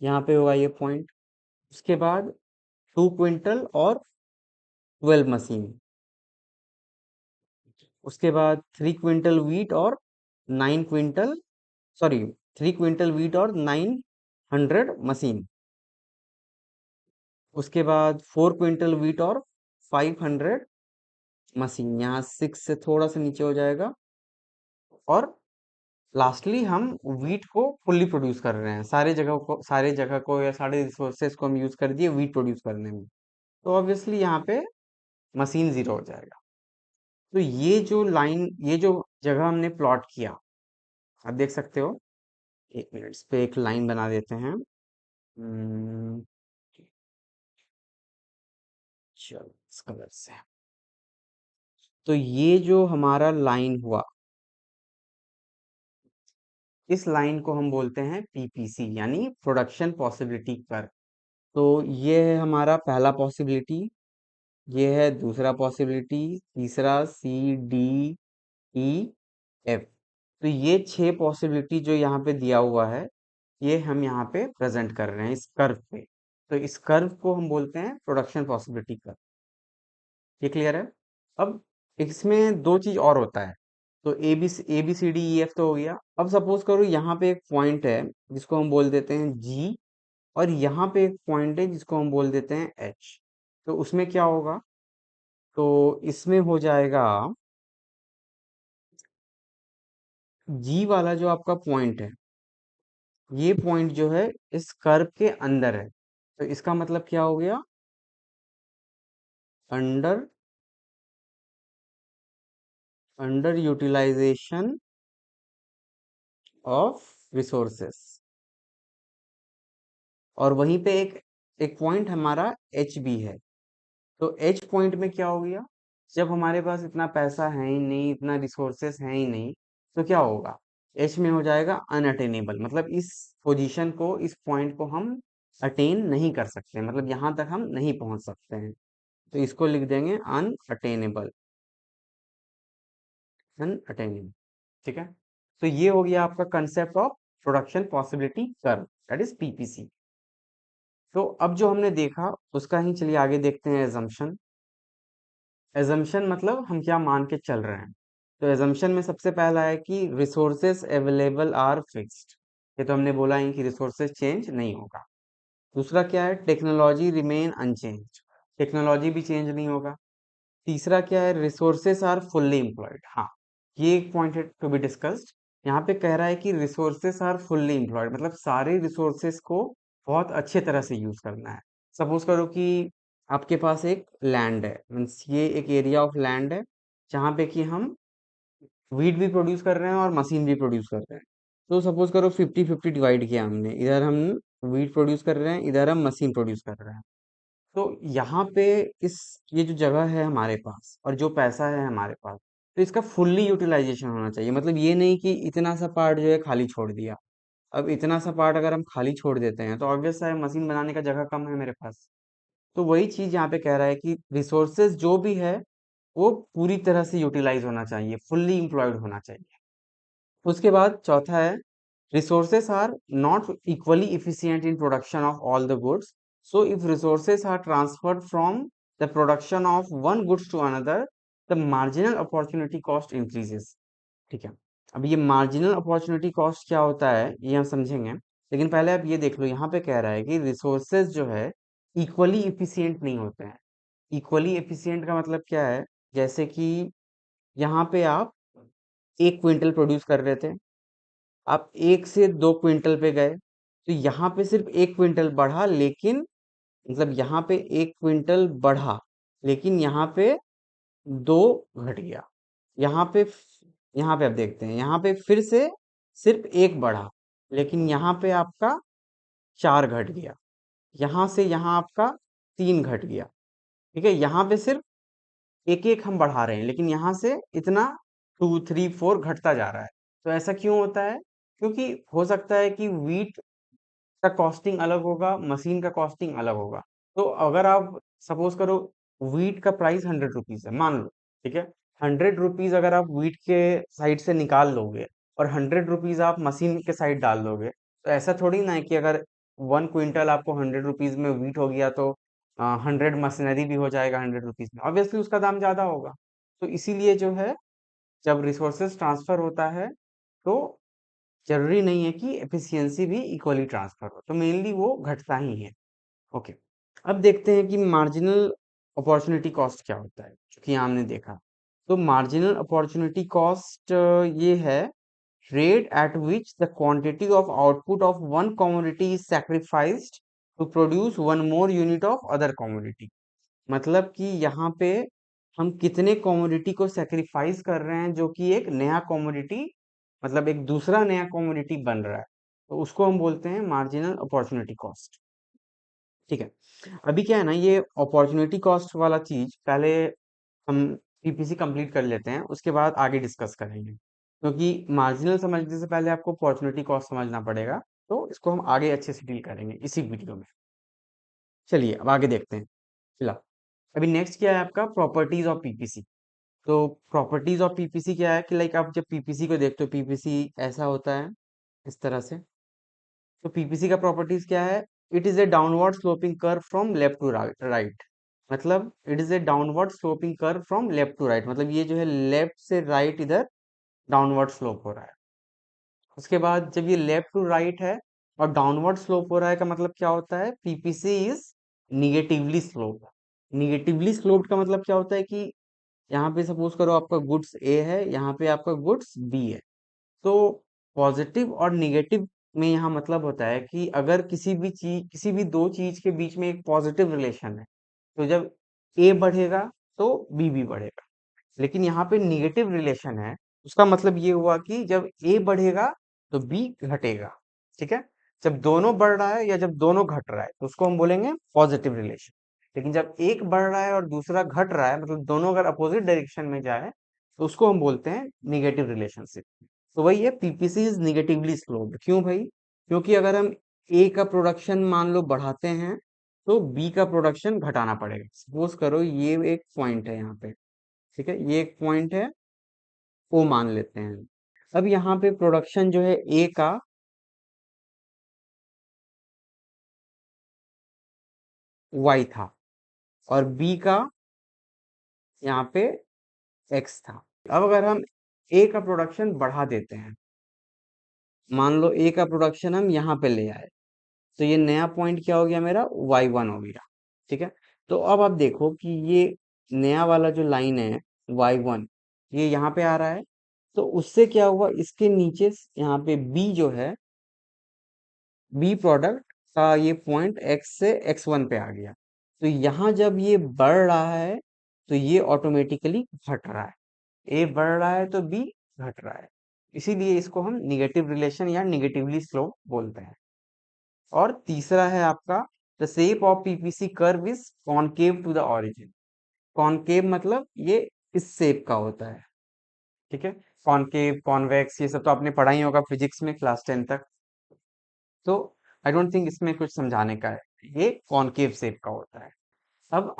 Speaker 1: यहाँ पे होगा ये पॉइंट। उसके बाद 2 क्विंटल और 12 मशीन। उसके बाद 3 क्विंटल वीट और 9 क्विंटल, सॉरी, 3 क्विंटल वीट और 900 मशीन। उसके बाद 4 क्विंटल वीट और 500 मशीन, यहाँ 6 से थोड़ा सा नीचे हो जाएगा। और लास्टली हम वीट को फुल्ली प्रोड्यूस कर रहे हैं, सारे जगह को या सारे रिसोर्सेज को हम यूज कर दिए वीट प्रोड्यूस करने में। तो ऑब्वियसली यहाँ पे मशीन 0 हो जाएगा। तो ये जो लाइन, ये जो जगह हमने प्लॉट किया, आप देख सकते हो। 1 मिनट, इस पे एक लाइन बना देते हैं। हम्म, चलो इस कलर से। तो ये जो हमारा लाइन हुआ, इस लाइन को हम बोलते हैं पीपीसी, यानी प्रोडक्शन पॉसिबिलिटी कर्व। तो ये है हमारा पहला पॉसिबिलिटी, ये है दूसरा पॉसिबिलिटी, तीसरा CDEF। तो ये 6 पॉसिबिलिटी जो यहाँ पे दिया हुआ है, ये हम यहाँ पे प्रेजेंट कर रहे हैं इस कर्व पे। तो इस कर्व को हम बोलते हैं प्रोडक्शन पॉसिबिलिटी कर्व। ये क्लियर है। अब इसमें दो चीज और होता है। तो A B C D E F तो हो गया। अब सपोज करो यहाँ पे एक पॉइंट है जिसको हम बोल देते हैं जी, और यहाँ पे एक पॉइंट है जिसको हम बोल देते हैं एच। तो उसमें क्या होगा, तो इसमें हो जाएगा जी वाला जो आपका पॉइंट है, ये पॉइंट जो है इस कर्व के अंदर है। तो इसका मतलब क्या हो गया, under under utilization of resources. और वहीं पे एक एक पॉइंट हमारा एच भी है। तो एच पॉइंट में क्या हो गया, जब हमारे पास इतना पैसा है ही नहीं, इतना रिसोर्सेस है ही नहीं, तो क्या होगा, एच में हो जाएगा अनअटेनेबल, मतलब इस पोजीशन को, इस पॉइंट को हम अटेन नहीं कर सकते, मतलब यहाँ तक हम नहीं पहुंच सकते हैं। तो इसको लिख देंगे अनअटेनेबल, अनअटेनेबल। ठीक है। तो ये हो गया आपका concept of production possibility curve, that is PPC. तो अब जो हमने देखा उसका ही चलिए आगे देखते हैं एजम्पशन। एजम्पशन मतलब हम क्या मान के चल रहे हैं। तो एजम्पशन में सबसे पहला है कि रिसोर्सेस अवेलेबल आर फिक्स्ड। ये तो हमने बोला है कि रिसोर्सेस चेंज नहीं होगा। दूसरा क्या है, टेक्नोलॉजी रिमेन अनचेंज, टेक्नोलॉजी भी चेंज नहीं होगा। तीसरा क्या है, रिसोर्सेस आर फुल्ली एम्प्लॉयड। हाँ, ये एक पॉइंट है टू बी डिस्कस्ड। यहाँ पे कह रहा है कि रिसोर्सेस आर फुल्ली एम्प्लॉयड, मतलब सारे रिसोर्सेस को बहुत अच्छे तरह से यूज करना है। सपोज करो कि आपके पास एक लैंड है, मीन्स ये एक एरिया ऑफ लैंड है जहाँ पे कि हम वीट भी प्रोड्यूस कर रहे हैं और मशीन भी प्रोड्यूस कर रहे हैं। तो सपोज करो 50-50 डिवाइड किया हमने, इधर हम वीट प्रोड्यूस कर रहे हैं, इधर हम मशीन प्रोड्यूस कर रहे हैं। तो यहाँ पे इस ये जो जगह है हमारे पास और जो पैसा है हमारे पास, तो इसका फुल्ली यूटिलाइजेशन होना चाहिए। मतलब ये नहीं कि इतना सा पार्ट जो है खाली छोड़ दिया। अब इतना सा पार्ट अगर हम खाली छोड़ देते हैं तो ऑब्वियस है मशीन बनाने का जगह कम है मेरे पास। तो वही चीज यहाँ पे कह रहा है कि रिसोर्सेज जो भी है वो पूरी तरह से यूटिलाइज होना चाहिए, फुल्ली इम्प्लॉयड होना चाहिए। उसके बाद चौथा है, resources are not equally efficient in production of all the goods. So if resources are transferred from the production of one goods to another, the marginal opportunity cost increases. ठीक है। अब ये मार्जिनल अपॉर्चुनिटी कॉस्ट क्या होता है ये हम समझेंगे, लेकिन पहले आप ये देख लो, यहाँ पे कह रहा है कि रिसोर्सेज जो है इक्वली इफिशियंट नहीं होते हैं। इक्वली एफिशिएंट का मतलब क्या है, जैसे कि यहाँ पे आप 1 क्विंटल प्रोड्यूस कर रहे थे, आप 1 से 2 क्विंटल पे गए, तो यहाँ पे सिर्फ 1 क्विंटल बढ़ा, लेकिन मतलब यहाँ पे 1 क्विंटल बढ़ा, लेकिन यहाँ पे 2 घट गया। यहाँ पे यहाँ पे आप देखते हैं, यहाँ पे फिर से सिर्फ 1 बढ़ा, लेकिन यहाँ पे आपका 4 घट गया। यहाँ से यहाँ आपका 3 घट गया। ठीक है, यहाँ पे सिर्फ एक एक हम बढ़ा रहे हैं, लेकिन यहाँ से इतना 2 3 4 घटता जा रहा है। तो ऐसा क्यों होता है, क्योंकि हो सकता है कि वीट का कॉस्टिंग अलग होगा, मशीन का कॉस्टिंग अलग होगा। तो अगर आप सपोज करो वीट का प्राइस 100 रुपीज है, मान लो, ठीक है, 100 रुपीज अगर आप वीट के साइड से निकाल लोगे और 100 रुपीज आप मशीन के साइड डाल दोगे, तो ऐसा थोड़ी ना है कि अगर 1 क्विंटल आपको 100 रुपीज में वीट हो गया तो 100 मशीनरी भी हो जाएगा 100 रुपीज में, ऑब्वियसली उसका दाम ज्यादा होगा। तो इसीलिए जो है, जब रिसोर्सेस ट्रांसफर होता है तो जरूरी नहीं है कि एफिशिएंसी भी इक्वली ट्रांसफर हो, तो मेनली वो घटता ही है। ओके। अब देखते हैं कि मार्जिनल अपॉर्चुनिटी कॉस्ट क्या होता है, क्योंकि हमने देखा। तो मार्जिनल अपॉर्चुनिटी कॉस्ट ये है, rate at which the quantity of output of one commodity is sacrificed to produce one more unit of other commodity। मतलब कि यहाँ पे हम कितने कमोडिटी को सेक्रीफाइस कर रहे हैं जो कि एक नया कमोडिटी, मतलब एक दूसरा नया कमोडिटी बन रहा है, तो उसको हम बोलते हैं मार्जिनल अपॉर्चुनिटी कॉस्ट। ठीक है। अभी क्या है ना, ये अपॉर्चुनिटी कॉस्ट वाला चीज पहले हम पीपीसी कंप्लीट कर लेते हैं, उसके बाद आगे डिस्कस करेंगे, क्योंकि मार्जिनल समझने से पहले आपको अपॉर्चुनिटी कॉस्ट समझना पड़ेगा। तो इसको हम आगे अच्छे से डील करेंगे इसी वीडियो में। चलिए अब आगे देखते हैं। फिलहाल अभी नेक्स्ट क्या है आपका, प्रॉपर्टीज ऑफ पीपीसी। तो प्रॉपर्टीज ऑफ पीपीसी क्या है कि लाइक आप जब पीपीसी को देखते हो, पीपीसी ऐसा होता है इस तरह से। तो पीपीसी का प्रॉपर्टीज क्या है, it is a downward sloping curve from left to right. मतलब it is a downward sloping curve from left to right, मतलब ये जो है लेफ्ट से राइट इधर डाउनवर्ड स्लोप हो रहा है। उसके बाद जब ये लेफ्ट टू राइट है और डाउनवर्ड स्लोप हो रहा है का मतलब क्या होता है, PPC is negatively slope. Negatively sloped का मतलब क्या होता है कि यहाँ पे सपोज करो आपका गुड्स ए है, यहाँ पे आपका गुड्स बी है। तो पॉजिटिव और निगेटिव में यहाँ मतलब होता है कि अगर किसी भी दो चीज के बीच में एक पॉजिटिव रिलेशन है, तो जब ए बढ़ेगा तो बी भी बढ़ेगा। लेकिन यहाँ पे निगेटिव रिलेशन है, उसका मतलब ये हुआ कि जब ए बढ़ेगा तो बी घटेगा। ठीक है, जब दोनों बढ़ रहा है या जब दोनों घट रहा है तो उसको हम बोलेंगे पॉजिटिव रिलेशन। लेकिन जब एक बढ़ रहा है और दूसरा घट रहा है, मतलब दोनों अगर अपोजिट डायरेक्शन में जाए, तो उसको हम बोलते हैं निगेटिव रिलेशनशिप। तो वही है, पीपीसी इज निगेटिवली स्लोप्ड। क्यों भाई? क्योंकि अगर हम ए का प्रोडक्शन मान लो बढ़ाते हैं, तो बी का प्रोडक्शन घटाना पड़ेगा। सपोज करो ये एक पॉइंट है यहाँ पे, ठीक है, ये एक पॉइंट है, ओ मान लेते हैं। अब यहाँ पे प्रोडक्शन जो है ए का वाई था और बी का यहाँ पे एक्स था। अब अगर हम ए का प्रोडक्शन बढ़ा देते हैं, मान लो ए का प्रोडक्शन हम यहाँ पे ले आए, तो ये नया पॉइंट क्या हो गया मेरा, y1 हो गया। ठीक है, तो अब आप देखो कि ये नया वाला जो लाइन है y1, ये यहाँ पे आ रहा है। तो उससे क्या हुआ, इसके नीचे यहाँ पे b जो है, बी प्रोडक्ट का ये पॉइंट x से x1 पे आ गया। तो यहाँ जब ये बढ़ रहा है तो ये ऑटोमेटिकली घट रहा है। ए बढ़ रहा है तो बी घट रहा है। इसीलिए इसको हम निगेटिव रिलेशन या निगेटिवली स्लोप बोलते हैं। और तीसरा है आपका, the shape of PPC curve is concave to the origin. Concave मतलब ये इस शेप का होता है। ठीक है, कॉनकेव, कॉन्वेक्स, ये सब तो आपने पढ़ा ही होगा फिजिक्स में क्लास 10 तक। तो आई डोंट थिंक इसमें कुछ समझाने का है, ये कॉनकेव शेप का होता है। अब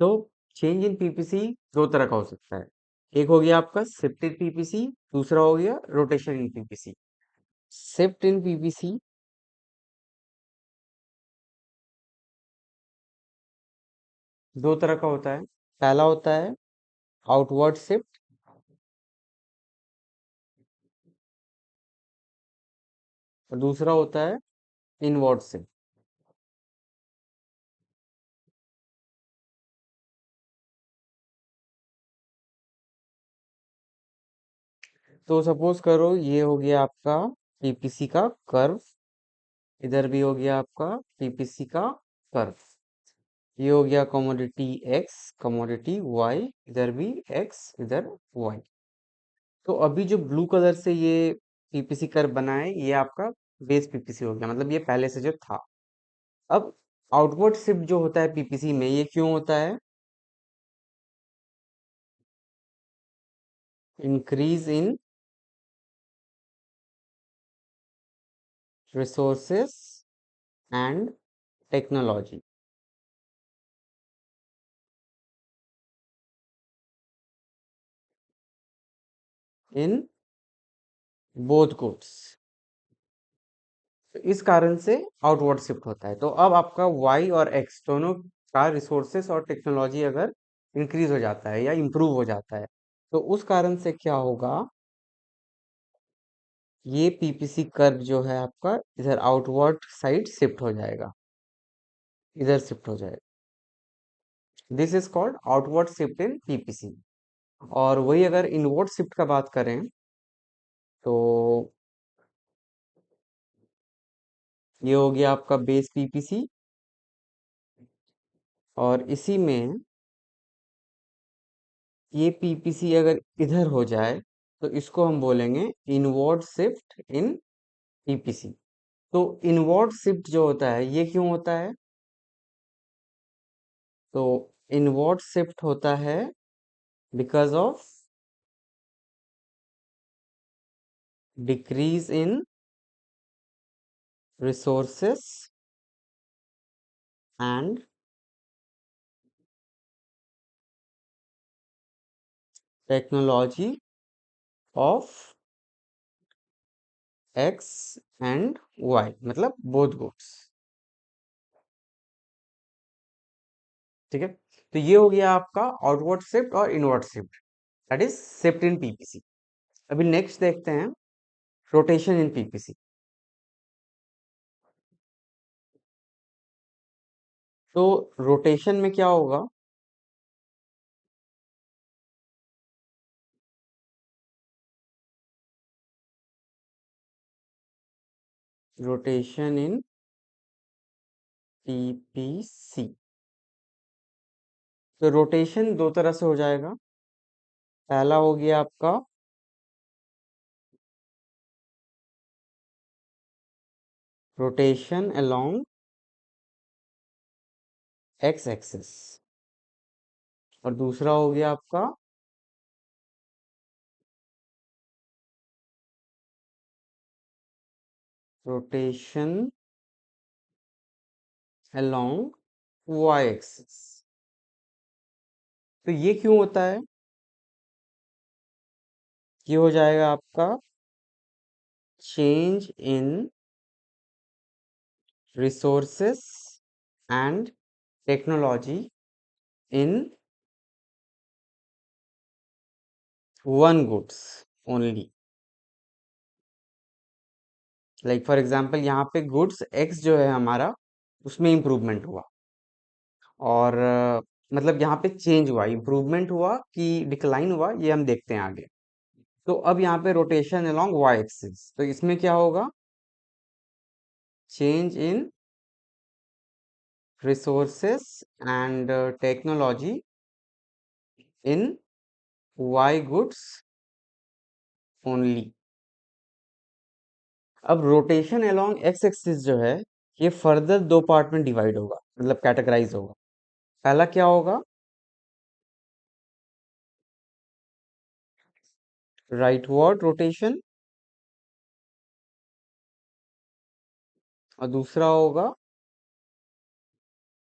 Speaker 1: तो चेंज इन पीपीसी दो तरह का हो सकता है। एक हो गया आपका शिफ्टेड पीपीसी, दूसरा हो गया rotation in PPC. Shift in PPC दो तरह का होता है। पहला होता है आउटवर्ड शिफ्ट और दूसरा होता है इनवर्ड शिफ्ट। तो सपोज करो ये हो गया आपका पीपीसी का कर्व, इधर भी हो गया आपका पीपीसी का कर्व। ये हो गया कमोडिटी एक्स, कमोडिटी वाई, इधर भी एक्स, इधर वाई। तो अभी जो ब्लू कलर से ये पीपीसी कर्व बना है, ये आपका बेस पीपीसी हो गया, मतलब ये पहले से जो था। अब आउटवर्ड शिफ्ट जो होता है पीपीसी में, ये क्यों होता है? Increase in resources and technology in both goods. तो इस कारण से आउटवर्ड शिफ्ट होता है। तो अब आपका वाई और एक्स दोनों का रिसोर्सेस और टेक्नोलॉजी अगर इंक्रीज हो जाता है या इम्प्रूव हो जाता है, तो उस कारण से क्या होगा, ये पीपीसी कर्व जो है आपका इधर आउटवर्ड साइड शिफ्ट हो जाएगा, इधर शिफ्ट हो जाएगा। This is called outward shift in PPC. और वही अगर इनवर्ड शिफ्ट का बात करें, तो ये हो गया आपका बेस पीपीसी, और इसी में ये पीपीसी अगर इधर हो जाए, तो इसको हम बोलेंगे इनवर्ड शिफ्ट इन पीपीसी। तो इनवर्ड शिफ्ट जो होता है ये क्यों होता है? तो इनवर्ड शिफ्ट होता है because of decrease in resources and technology of X and Y, मतलब बोथ गुड्स। ठीक है, तो ये हो गया आपका आउटवर्ड शिफ्ट और inward shift. That is shift in PPC. अभी नेक्स्ट देखते हैं रोटेशन इन पीपीसी। तो रोटेशन में क्या होगा, रोटेशन इन पीपीसी। तो रोटेशन दो तरह से हो जाएगा। पहला हो गया आपका रोटेशन अलोंग एक्स एक्सिस, और दूसरा हो गया आपका रोटेशन अलोंग वाई एक्सिस। तो ये क्यों होता है, ये हो जाएगा आपका change in resources and technology in one goods only. Like for example यहाँ पे गुड्स एक्स जो है हमारा, उसमें इम्प्रूवमेंट हुआ, और मतलब यहाँ पे चेंज हुआ, इम्प्रूवमेंट हुआ कि डिक्लाइन हुआ, ये हम देखते हैं आगे। तो अब यहाँ पे रोटेशन अलोंग वाई एक्सिस, तो इसमें क्या होगा, change in resources and technology in Y goods only. अब रोटेशन अलोंग एक्स एक्सिस जो है, ये फर्दर दो पार्ट में डिवाइड होगा, मतलब कैटेगराइज होगा। पहला क्या होगा, राइटवर्ड रोटेशन, और दूसरा होगा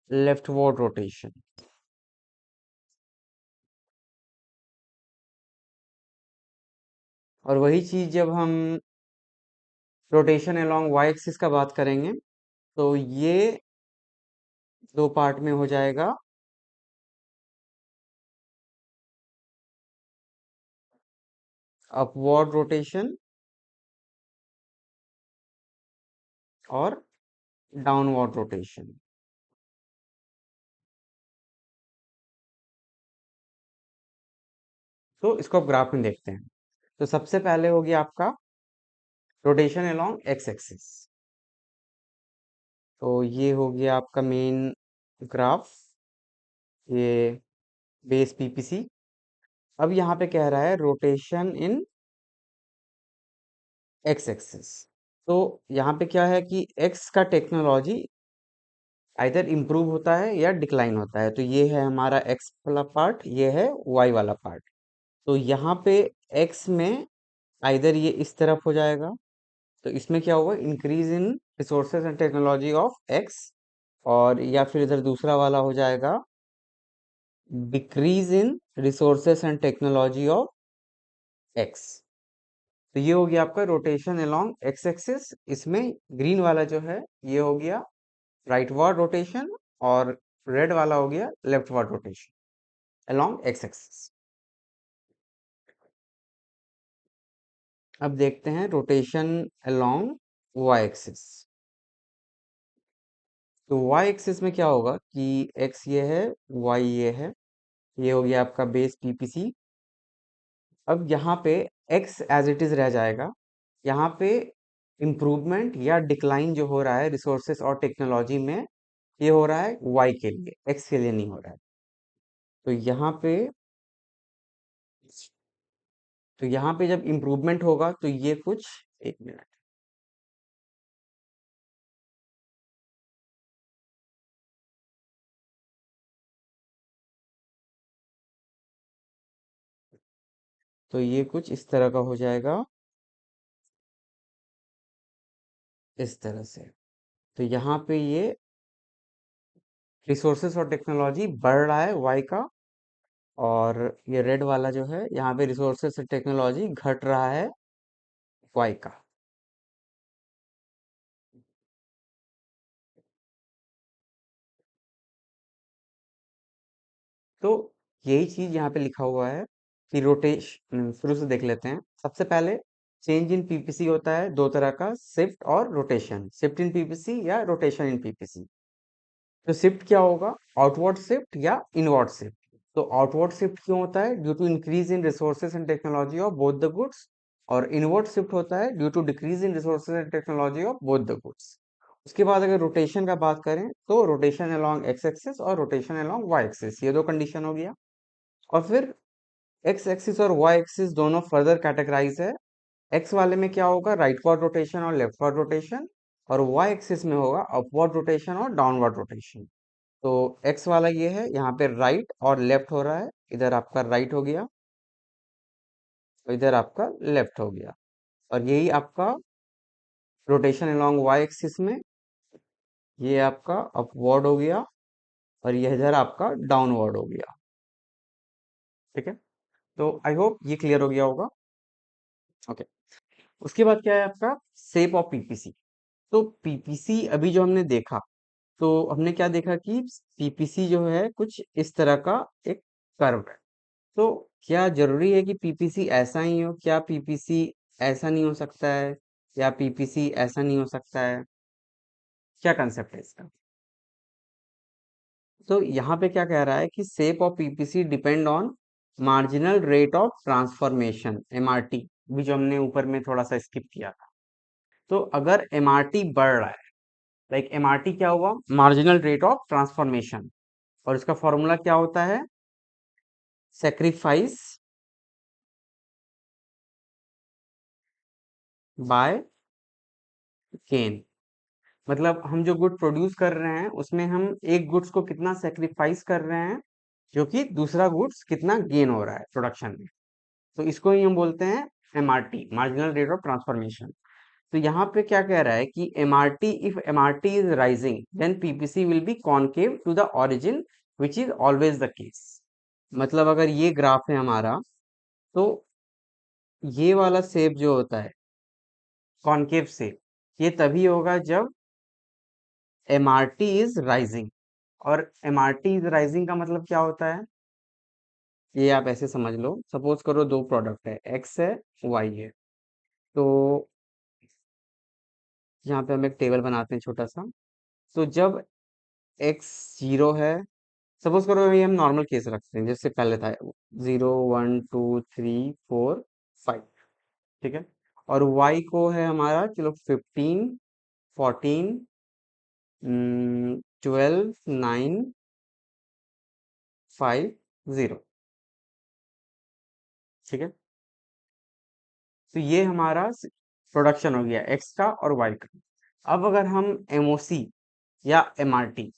Speaker 1: लेफ्टवर्ड रोटेशन। और वही चीज जब हम रोटेशन अलोंग वाई एक्सिस का बात करेंगे, तो ये दो पार्ट में हो जाएगा, अपवर्ड रोटेशन और डाउनवर्ड रोटेशन। तो इसको अब ग्राफ में देखते हैं। तो सबसे पहले हो गया आपका रोटेशन अलोंग एक्स एक्सिस। तो ये हो गया आपका मेन ग्राफ, ये बेस पीपीसी। अब यहाँ पे कह रहा है रोटेशन इन एक्स एक्सिस। तो यहाँ पे क्या है कि एक्स का टेक्नोलॉजी आइदर इम्प्रूव होता है या डिक्लाइन होता है। तो ये है हमारा एक्स वाला पार्ट, ये है वाई वाला पार्ट। तो यहाँ पे एक्स में आइदर ये इस तरफ हो जाएगा, तो इसमें क्या होगा, increase in resources and technology of x, और या फिर इधर दूसरा वाला हो जाएगा decrease in resources and technology of x. तो ये हो गया आपका रोटेशन अलोंग एक्स एक्सिस। इसमें ग्रीन वाला जो है, ये हो गया राइटवर्ड रोटेशन, और रेड वाला हो गया leftward rotation along x axis. अब देखते हैं रोटेशन अलोंग वाई एक्सिस। तो वाई एक्सिस में क्या होगा कि एक्स ये है, वाई ये है, ये हो गया आपका बेस पीपीसी। अब यहाँ पे एक्स एज इट इज रह जाएगा। यहाँ पे इम्प्रूवमेंट या डिक्लाइन जो हो रहा है रिसोर्सेस और टेक्नोलॉजी में, ये हो रहा है वाई के लिए, एक्स के लिए नहीं हो रहा है। तो यहाँ पे तो यहाँ पे जब इम्प्रूवमेंट होगा तो ये कुछ, एक मिनट, तो ये कुछ इस तरह का हो जाएगा, इस तरह से। तो यहाँ पे ये रिसोर्सेस और टेक्नोलॉजी बढ़ रहा है वाई का, और ये रेड वाला जो है, यहाँ पे रिसोर्सेस और टेक्नोलॉजी घट रहा है वाई का। तो यही चीज यहाँ पे लिखा हुआ है कि रोटेशन शुरू से देख लेते हैं। सबसे पहले चेंज इन पीपीसी होता है दो तरह का, शिफ्ट और रोटेशन, शिफ्ट इन पीपीसी या रोटेशन इन पीपीसी। तो शिफ्ट क्या होगा, आउटवर्ड शिफ्ट या इनवर्ड शिफ्ट। तो आउटवर्ड शिफ्ट क्यों होता है, due to increase in resources and technology of both the goods. और इनवर्ड शिफ्ट होता है due to decrease in resources and technology of both the goods. उसके बाद अगर रोटेशन का बात करें तो रोटेशन अलोंग एक्स एक्सिस और रोटेशन अलोंग वाई एक्सिस, ये दो कंडीशन हो गया। और फिर एक्स एक्सिस और वाई एक्सिस दोनों फर्दर कैटेगराइज है। एक्स वाले में क्या होगा, राइटवर्ड रोटेशन और लेफ्टवर्ड रोटेशन, और वाई एक्सिस में होगा अपवर्ड रोटेशन और डाउनवर्ड रोटेशन। तो एक्स वाला ये है, यहाँ पे राइट और लेफ्ट हो रहा है, इधर आपका राइट हो गया और इधर आपका लेफ्ट हो गया। और यही आपका रोटेशन अलोंग वाई एक्सिस में ये आपका अपवर्ड हो गया और ये इधर आपका डाउनवर्ड हो गया। ठीक है, तो आई होप ये क्लियर हो गया होगा। ओके, उसके बाद क्या है आपका शेप ऑफ पीपीसी। तो पीपीसी अभी जो हमने देखा, तो हमने क्या देखा कि पीपीसी जो है कुछ इस तरह का एक कर्व है। तो क्या जरूरी है कि पीपीसी ऐसा ही हो, क्या पीपीसी ऐसा नहीं हो सकता है, या पीपीसी ऐसा नहीं हो सकता है, क्या कंसेप्ट है इसका। तो यहाँ पे क्या कह रहा है कि shape of PPC depend on marginal rate of transformation, MRT, भी जो हमने ऊपर में थोड़ा सा स्किप किया था। तो अगर एमआरटी बढ़ रहा है, लाइक एमआरटी क्या हुआ, मार्जिनल रेट ऑफ ट्रांसफॉर्मेशन, और इसका फॉर्मूला क्या होता है, सेक्रीफाइस बाय गेन। मतलब हम जो गुड प्रोड्यूस कर रहे हैं उसमें हम एक गुड्स को कितना सेक्रीफाइस कर रहे हैं, जो कि दूसरा गुड्स कितना गेन हो रहा है प्रोडक्शन में। तो इसको ही हम बोलते हैं MRT, marginal rate of transformation. तो यहाँ पे क्या कह रहा है कि MRT, if MRT is rising then PPC will be concave to the origin which is always the case. मतलब अगर ये ग्राफ है हमारा, तो ये वाला शेप जो होता है कॉनकेव शेप, ये तभी होगा जब एमआरटी इज राइजिंग। और एमआरटी इज राइजिंग का मतलब क्या होता है, ये आप ऐसे समझ लो, सपोज करो दो प्रोडक्ट है, एक्स है, वाई है। तो यहाँ पे हम एक टेबल बनाते हैं छोटा सा। तो जब एक्स जीरो है, सपोज करो ये हम नॉर्मल केस रखते हैं जैसे पहले था, 0 1 2 3 4 5, ठीक है। और y को है हमारा, चलो 15 14 12 9 5 0, ठीक है। तो ये हमारा प्रोडक्शन हो गया एक्स का और वाई का। अब अगर हम एमओसी या एमआरटी,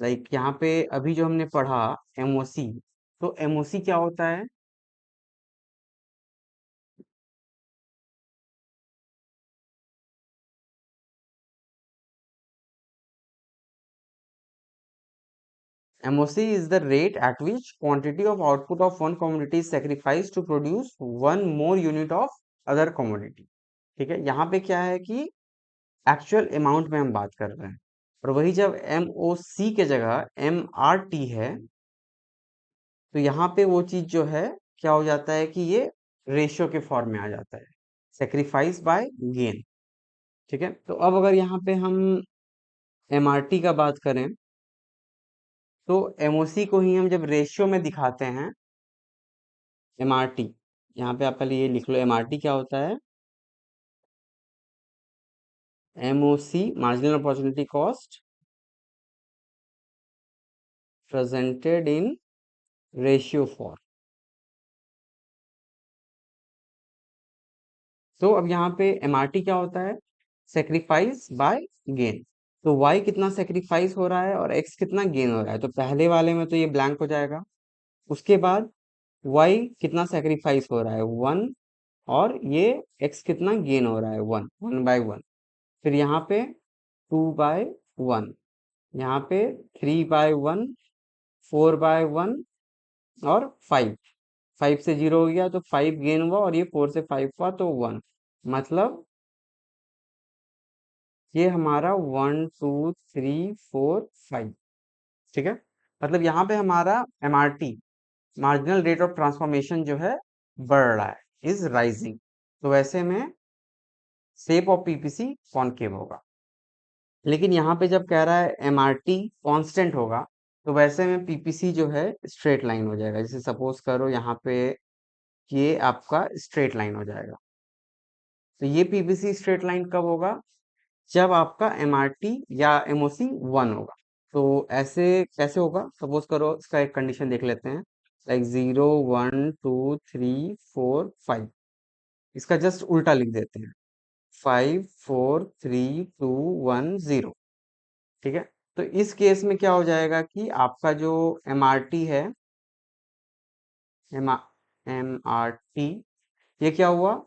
Speaker 1: लाइक यहाँ पे अभी जो हमने पढ़ा एमओसी, तो एमओसी क्या होता है, MOC is the rate at which quantity of output of one commodity is sacrificed to produce one more unit of other commodity। ठीक है, यहाँ पे क्या है कि एक्चुअल अमाउंट में हम बात कर रहे हैं, और वही जब MOC के जगह MRT है, तो यहाँ पे वो चीज जो है क्या हो जाता है कि ये रेशियो के फॉर्म में आ जाता है, सेक्रीफाइस बाय गेन। ठीक है, तो अब अगर यहाँ पे हम MRT का बात करें, तो MOC को ही हम जब रेशियो में दिखाते हैं, एमआरटी, यहाँ पे आप पहले ये लिख लो, एमआरटी क्या होता है, MOC marginal opportunity cost presented in ratio for. तो अब यहाँ पे एमआरटी क्या होता है, सेक्रीफाइस बाय गेन। तो वाई कितना सेक्रीफाइस हो रहा है और एक्स कितना गेन हो रहा है, तो पहले वाले में तो ये ब्लैंक हो जाएगा। उसके बाद वाई कितना सेक्रीफाइस हो रहा है, वन, और ये एक्स कितना गेन हो रहा है, वन, 1/1। फिर यहाँ पे 2/1, यहाँ पे 3/1, 4/1, और 5, 5 से 0 हो गया तो 5 गेन हुआ, और ये 4 से 5 हुआ तो 1। मतलब ये हमारा 1 2 3 4 5, ठीक है। मतलब यहाँ पे हमारा MRT marginal rate of transformation जो है बढ़ रहा है, इज राइजिंग, तो वैसे में शेप ऑफ पीपीसी कॉनकेव होगा। लेकिन यहाँ पे जब कह रहा है एमआरटी कांस्टेंट होगा, तो वैसे में पीपीसी जो है स्ट्रेट लाइन हो जाएगा। जैसे सपोज करो यहाँ पे ये आपका स्ट्रेट लाइन हो जाएगा। तो ये पीपीसी स्ट्रेट लाइन कब होगा? जब आपका एमआरटी या एमओसी 1 होगा। तो ऐसे कैसे होगा? सपोज करो इसका एक कंडीशन देख लेते हैं, लाइक 0 1 2 3 4 5। इसका जस्ट उल्टा लिख देते हैं, 5 4 3 2 1 0। ठीक है, तो इस केस में क्या हो जाएगा कि आपका जो एमआरटी है, एमआरटी, ये क्या हुआ?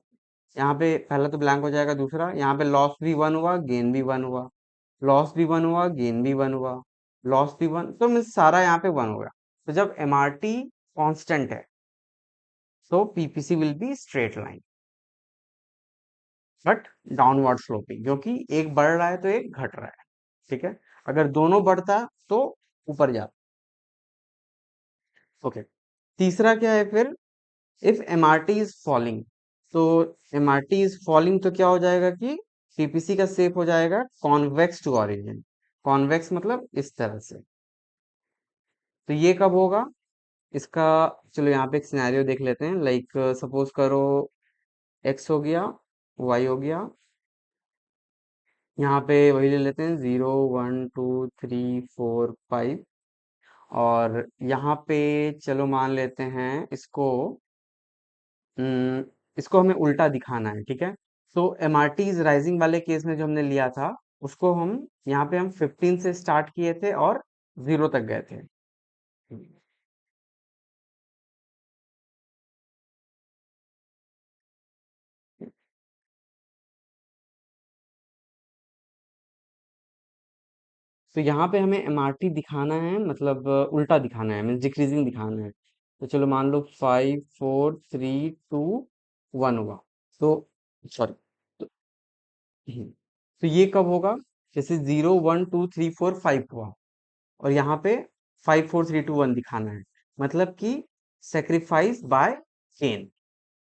Speaker 1: यहाँ पे पहला तो ब्लैंक हो जाएगा, दूसरा यहाँ पे लॉस भी 1 हुआ, गेन भी 1 हुआ, लॉस भी 1 हुआ, गेन भी 1 हुआ, लॉस भी 1, तो मीन्स सारा यहाँ पे 1 हो गया। तो जब एमआरटी कांस्टेंट है तो PPC will be straight line but downward sloping, क्योंकि एक बढ़ रहा है तो एक घट रहा है। ठीक है, अगर दोनों बढ़ता तो ऊपर जाता। ओके, तीसरा क्या है फिर? इफ एमआरटी इज फॉलिंग, तो एमआरटी इज फॉलिंग तो क्या हो जाएगा कि पीपीसी का शेप हो जाएगा कॉन्वेक्स टू ऑरिजिन। कॉन्वेक्स मतलब इस तरह से। तो ये कब होगा इसका? चलो यहाँ पे एक सिनेरियो देख लेते हैं, लाइक सपोज करो एक्स हो गया, वाई हो गया, यहाँ पे वही ले लेते हैं 0 1 2 3 4 5। और यहाँ पे चलो मान लेते हैं इसको, इसको हमें उल्टा दिखाना है। ठीक है, तो एमआरटी इज राइजिंग वाले केस में जो हमने लिया था, उसको हम यहाँ पे हम 15 से स्टार्ट किए थे और 0 तक गए थे। तो यहाँ पे हमें एमआरटी दिखाना है, मतलब उल्टा दिखाना है, मीन्स डिक्रीजिंग दिखाना है। तो चलो मान लो 5 4 3 2 1 हुआ, तो सॉरी, तो, तो ये कब होगा? जैसे 0 1 2 3 4 5 हुआ और यहाँ पे 5 4 3 2 1 दिखाना है, मतलब कि सेक्रीफाइस बाय गेन।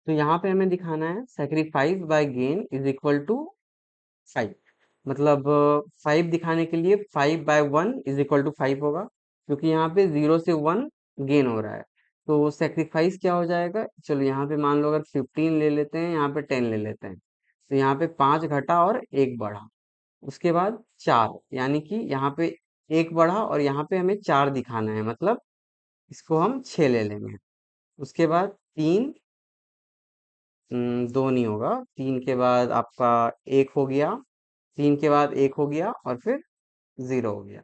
Speaker 1: तो यहाँ पे हमें दिखाना है sacrifice by gain is equal to 5। मतलब 5 दिखाने के लिए 5/1 इज इक्वल टू 5 होगा, क्योंकि यहाँ पे 0 से 1 गेन हो रहा है। तो सेक्रीफाइस क्या हो जाएगा? चलो यहाँ पे मान लो अगर 15 ले लेते हैं, यहाँ पे 10 ले लेते हैं, तो यहाँ पे 5 घटा और 1 बढ़ा, उसके बाद 4, यानी कि यहाँ पे 1 बढ़ा और यहाँ पे हमें 4 दिखाना है, मतलब इसको हम 6 ले लेंगे। उसके बाद 3, 2 नहीं होगा, 3 के बाद आपका 1 हो गया, 3 के बाद 1 हो गया और फिर 0 हो गया।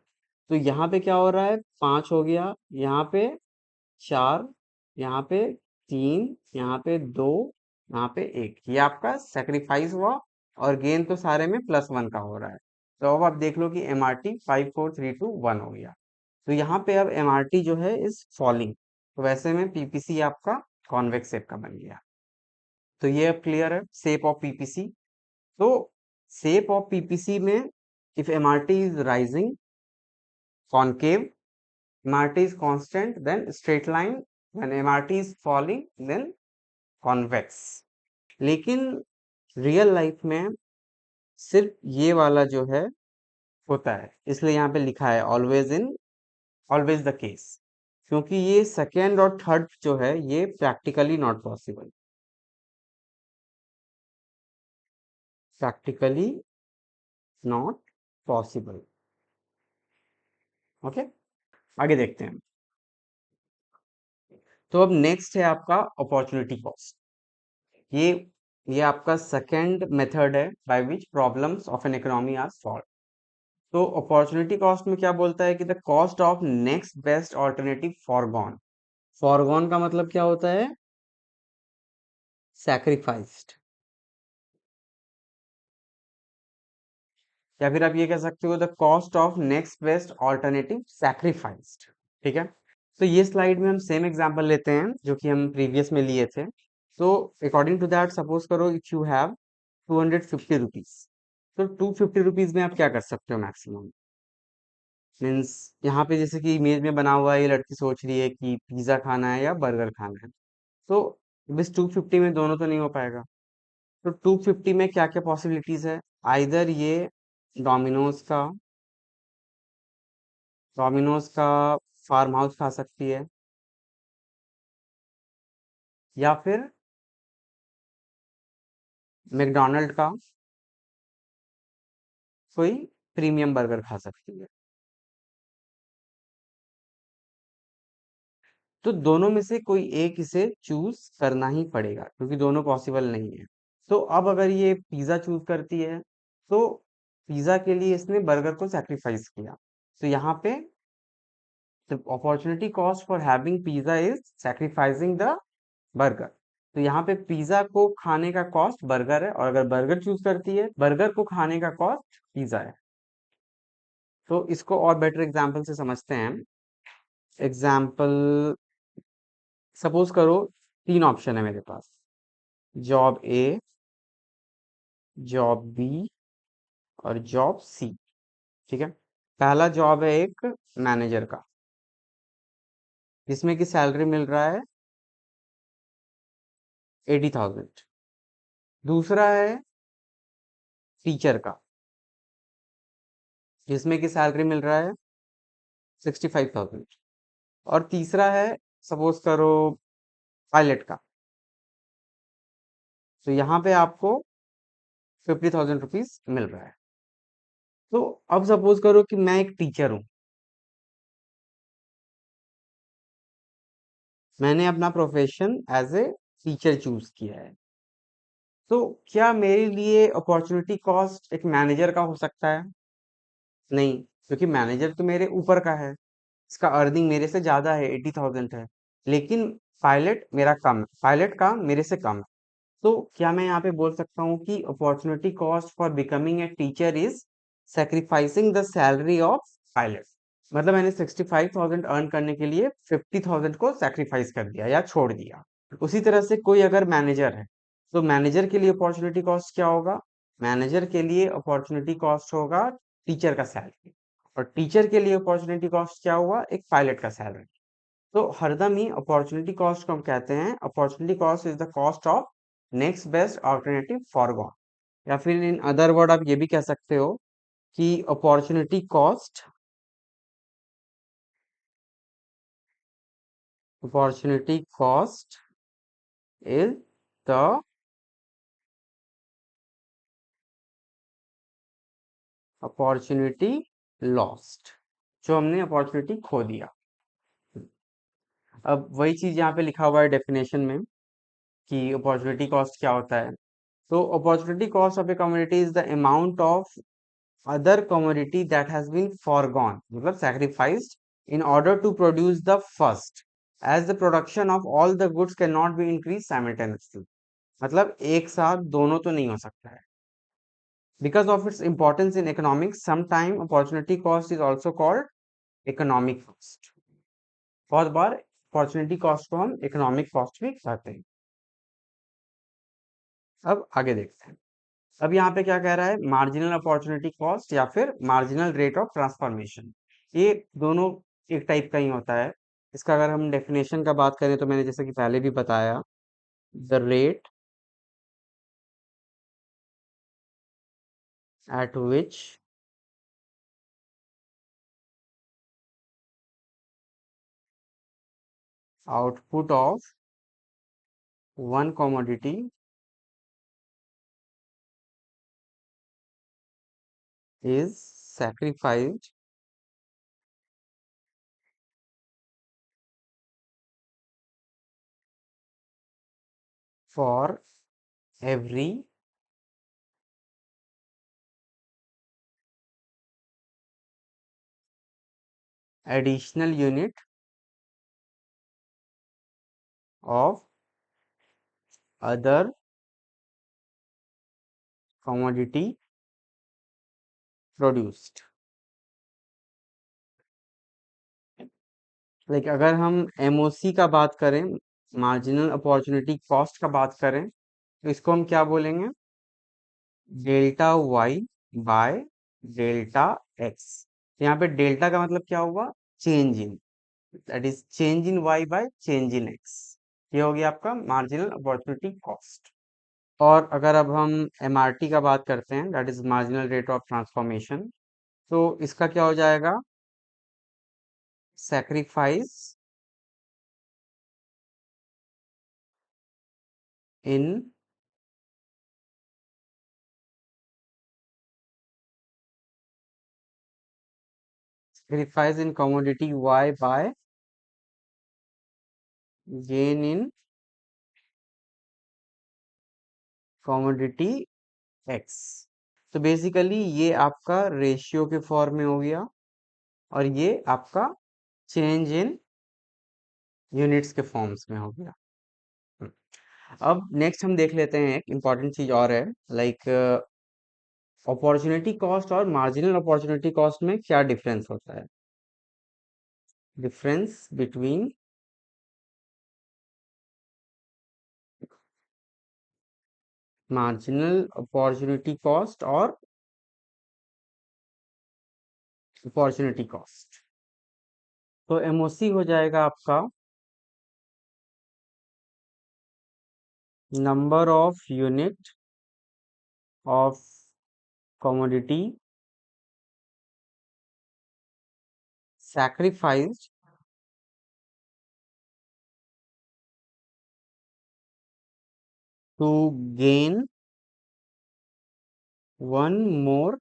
Speaker 1: तो यहाँ पे क्या हो रहा है? 5 हो गया, यहाँ पे 4, यहाँ पे 3, यहाँ पे 2, यहाँ पे 1, ये आपका सेक्रीफाइस हुआ। और गेन तो सारे में +1 का हो रहा है। तो अब आप देख लो कि एमआरटी 5 4 3 2 1 हो गया। तो यहाँ पे अब एमआरटी जो है इज फॉलिंग, तो वैसे में पीपीसी आपका कॉन्वेक्स शेप का बन गया। तो ये अब क्लियर है शेप ऑफ पीपीसी। तो शेप ऑफ पीपीसी में if MRT is rising concave, MRT is constant, then straight line, when MRT is falling, then convex। लेकिन रियल लाइफ में सिर्फ ये वाला जो है होता है, इसलिए यहाँ पे लिखा है ऑलवेज द केस, क्योंकि ये सेकेंड और थर्ड जो है ये practically not possible, practically not possible. Okay, आगे देखते हैं। तो अब नेक्स्ट है आपका अपॉर्चुनिटी कॉस्ट। ये ये आपका सेकेंड मेथड है by which problems of an economy are solve. तो अपॉर्चुनिटी कॉस्ट में क्या बोलता है कि the cost of next best alternative forgone. Forgone का मतलब क्या होता है? सैक्रिफाइस्ड, या फिर आप ये कह सकते हो the cost of next best alternative sacrificed. ठीक है, तो ये स्लाइड में हम सेम एग्जांपल लेते हैं जो कि हम प्रीवियस में लिए थे। तो अकॉर्डिंग टू दैट सपोज करो इफ यू हैव 250 रुपीज, तो 250 रुपीज में आप क्या कर सकते हो मैक्सिमम? मीन्स यहाँ पे जैसे कि इमेज में बना हुआ है, ये लड़की सोच रही है कि पिज्जा खाना है या बर्गर खाना है। तो बस 250 में दोनों तो नहीं हो पाएगा। तो 250 में क्या क्या पॉसिबिलिटीज है? आइदर ये डोमिनोज का डोमिनोज का फार्म हाउस खा सकती है, या फिर मैकडोनल्ड का कोई प्रीमियम बर्गर खा सकती है। तो दोनों में से कोई एक इसे चूज करना ही पड़ेगा, क्योंकि दोनों पॉसिबल नहीं है। तो अब अगर ये पिज्जा चूज करती है, तो पिज्जा के लिए इसने बर्गर को सैक्रिफाइस किया। तो यहाँ पे the opportunity cost for having pizza is sacrificing the burger. तो यहाँ पे पिज्जा को खाने का कॉस्ट बर्गर है, और अगर बर्गर चूज करती है, बर्गर को खाने का कॉस्ट पिज्जा है। तो इसको और बेटर एग्जांपल से समझते हैं। एग्जांपल, सपोज करो तीन ऑप्शन है मेरे पास, जॉब ए, जॉब बी और जॉब सी। ठीक है। पहला जॉब है एक मैनेजर का, जिसमें कि सैलरी मिल रहा है 80,000। दूसरा है टीचर का, जिसमें कि सैलरी मिल रहा है 65,000। और तीसरा है, सपोज करो, पायलट का। तो यहाँ पे आपको 50,000 रुपीज मिल रहा है। तो अब सपोज करो कि मैं एक टीचर हूँ, मैंने अपना profession as a teacher choose किया है। तो क्या मेरे लिए अपॉर्चुनिटी कॉस्ट एक मैनेजर का हो सकता है? नहीं, क्योंकि मैनेजर तो मेरे ऊपर का है, इसका अर्निंग मेरे से ज्यादा है, 80,000 है। लेकिन पायलट मेरा कम है, पायलट का मेरे से कम है। तो क्या मैं यहाँ पे बोल सकता हूँ कि opportunity cost for becoming a teacher is sacrificing the salary of pilot? मतलब मैंने 65,000 अर्न करने के लिए 50,000 को सेक्रीफाइस कर दिया या छोड़ दिया। उसी तरह से कोई अगर मैनेजर है, तो मैनेजर के लिए अपॉर्चुनिटी कॉस्ट क्या होगा? मैनेजर के लिए अपॉर्चुनिटी कॉस्ट होगा टीचर का सैलरी, और टीचर के लिए अपॉर्चुनिटी कॉस्ट क्या हुआ? एक पायलट का सैलरी। तो हरदम ही अपॉर्चुनिटी कॉस्ट को हम कहते हैं, opportunity cost is the cost of next best alternative foregone. या फिर इन अदर वर्ड आप ये भी कह सकते हो कि opportunity cost is the opportunity lost, जो हमने अपॉर्चुनिटी खो दिया। अब वही चीज यहाँ पे लिखा हुआ है डेफिनेशन में कि अपॉर्चुनिटी कॉस्ट क्या होता है। तो opportunity cost of a community is the amount of other commodity that has been foregone, मतलब sacrificed in order to produce the first, as the production of all the goods cannot be increased simultaneously। मतलब एक साथ दोनों तो नहीं हो सकता है। because of its importance in economics, sometime opportunity cost is also called economic cost। बहुत बार अपॉर्चुनिटी कॉस्ट को हम इकोनॉमिक कॉस्ट भी कहते हैं। अब आगे देखते हैं। अब यहाँ पे क्या कह रहा है? मार्जिनल अपॉर्चुनिटी कॉस्ट या फिर मार्जिनल रेट ऑफ ट्रांसफॉर्मेशन। ये दोनों एक टाइप का ही होता है। इसका अगर हम डेफिनेशन का बात करें, तो मैंने जैसे कि पहले भी बताया, the rate at which output of one commodity is sacrificed for every additional unit of other commodity produced। Like अगर हम एमओसी का बात करें, मार्जिनल अपॉर्चुनिटी कॉस्ट का बात करें, तो इसको हम क्या बोलेंगे? Delta y by delta x. यहाँ पे डेल्टा का मतलब क्या हुआ, change in, that is change in y by change in x. ये हो गया आपका मार्जिनल अपॉर्चुनिटी कॉस्ट। और अगर अब हम एमआरटी का बात करते हैं, that is marginal rate of transformation, तो इसका क्या हो जाएगा, sacrifice in sacrifice in commodity Y by gain in commodity X। तो बेसिकली ये आपका रेशियो के फॉर्म में हो गया, और ये आपका चेंज इन यूनिट्स के फॉर्म्स में हो गया। हम्म। अब नेक्स्ट हम देख लेते हैं, एक इम्पॉर्टेंट चीज और है, लाइक अपॉर्चुनिटी कॉस्ट और मार्जिनल अपॉर्चुनिटी कॉस्ट में क्या डिफरेंस होता है। Difference between marginal opportunity cost और अपॉर्चुनिटी कॉस्ट। तो एमओसी हो जाएगा आपका number of unit of commodity sacrificed to gain one more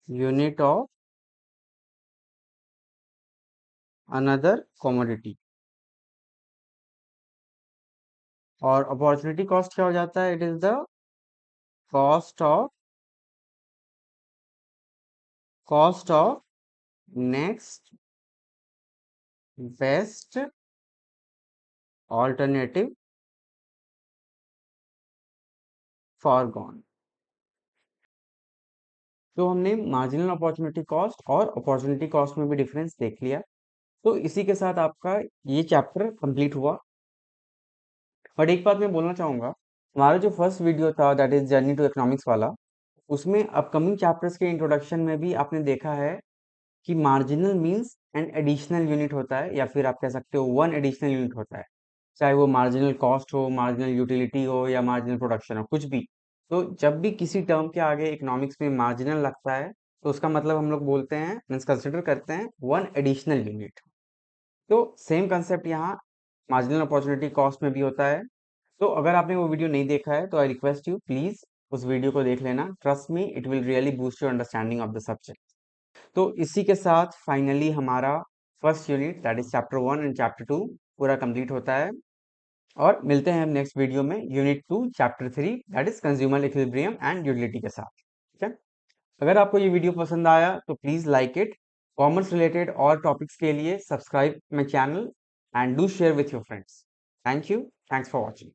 Speaker 1: unit of another commodity। और अपॉर्चुनिटी कॉस्ट क्या हो जाता है, it is the cost of next best alternative foregone. तो हमने मार्जिनल अपॉर्चुनिटी कॉस्ट और अपॉर्चुनिटी कॉस्ट में भी डिफरेंस देख लिया। तो इसी के साथ आपका ये चैप्टर कंप्लीट हुआ। बट एक बात मैं बोलना चाहूंगा, हमारा जो फर्स्ट वीडियो था that is journey to economics वाला, उसमें अपकमिंग चैप्टर्स के इंट्रोडक्शन में भी आपने देखा है कि marginal means an additional unit होता है, या फिर आप कह सकते हो वन एडिशनल यूनिट होता है, चाहे वो मार्जिनल कॉस्ट हो, मार्जिनल यूटिलिटी हो, या मार्जिनल प्रोडक्शन हो, कुछ भी। तो जब भी किसी टर्म के आगे इकोनॉमिक्स में मार्जिनल लगता है, तो उसका मतलब हम लोग बोलते हैं, मीन्स कंसिडर करते हैं वन एडिशनल यूनिट। तो सेम कंसेप्ट यहाँ मार्जिनल अपॉर्चुनिटी कॉस्ट में भी होता है। तो अगर आपने वो वीडियो नहीं देखा है, तो आई रिक्वेस्ट यू प्लीज उस वीडियो को देख लेना, trust me it will really boost your understanding of the subject. तो इसी के साथ फाइनली हमारा first unit that is chapter 1 and chapter 2 पूरा कंप्लीट होता है। और मिलते हैं हम नेक्स्ट वीडियो में unit 2 chapter 3 that is consumer equilibrium and utility के साथ। ठीक है, अगर आपको ये वीडियो पसंद आया तो please like it. Commerce related और टॉपिक्स के लिए subscribe my channel and do share with your friends. Thank you, thanks for watching.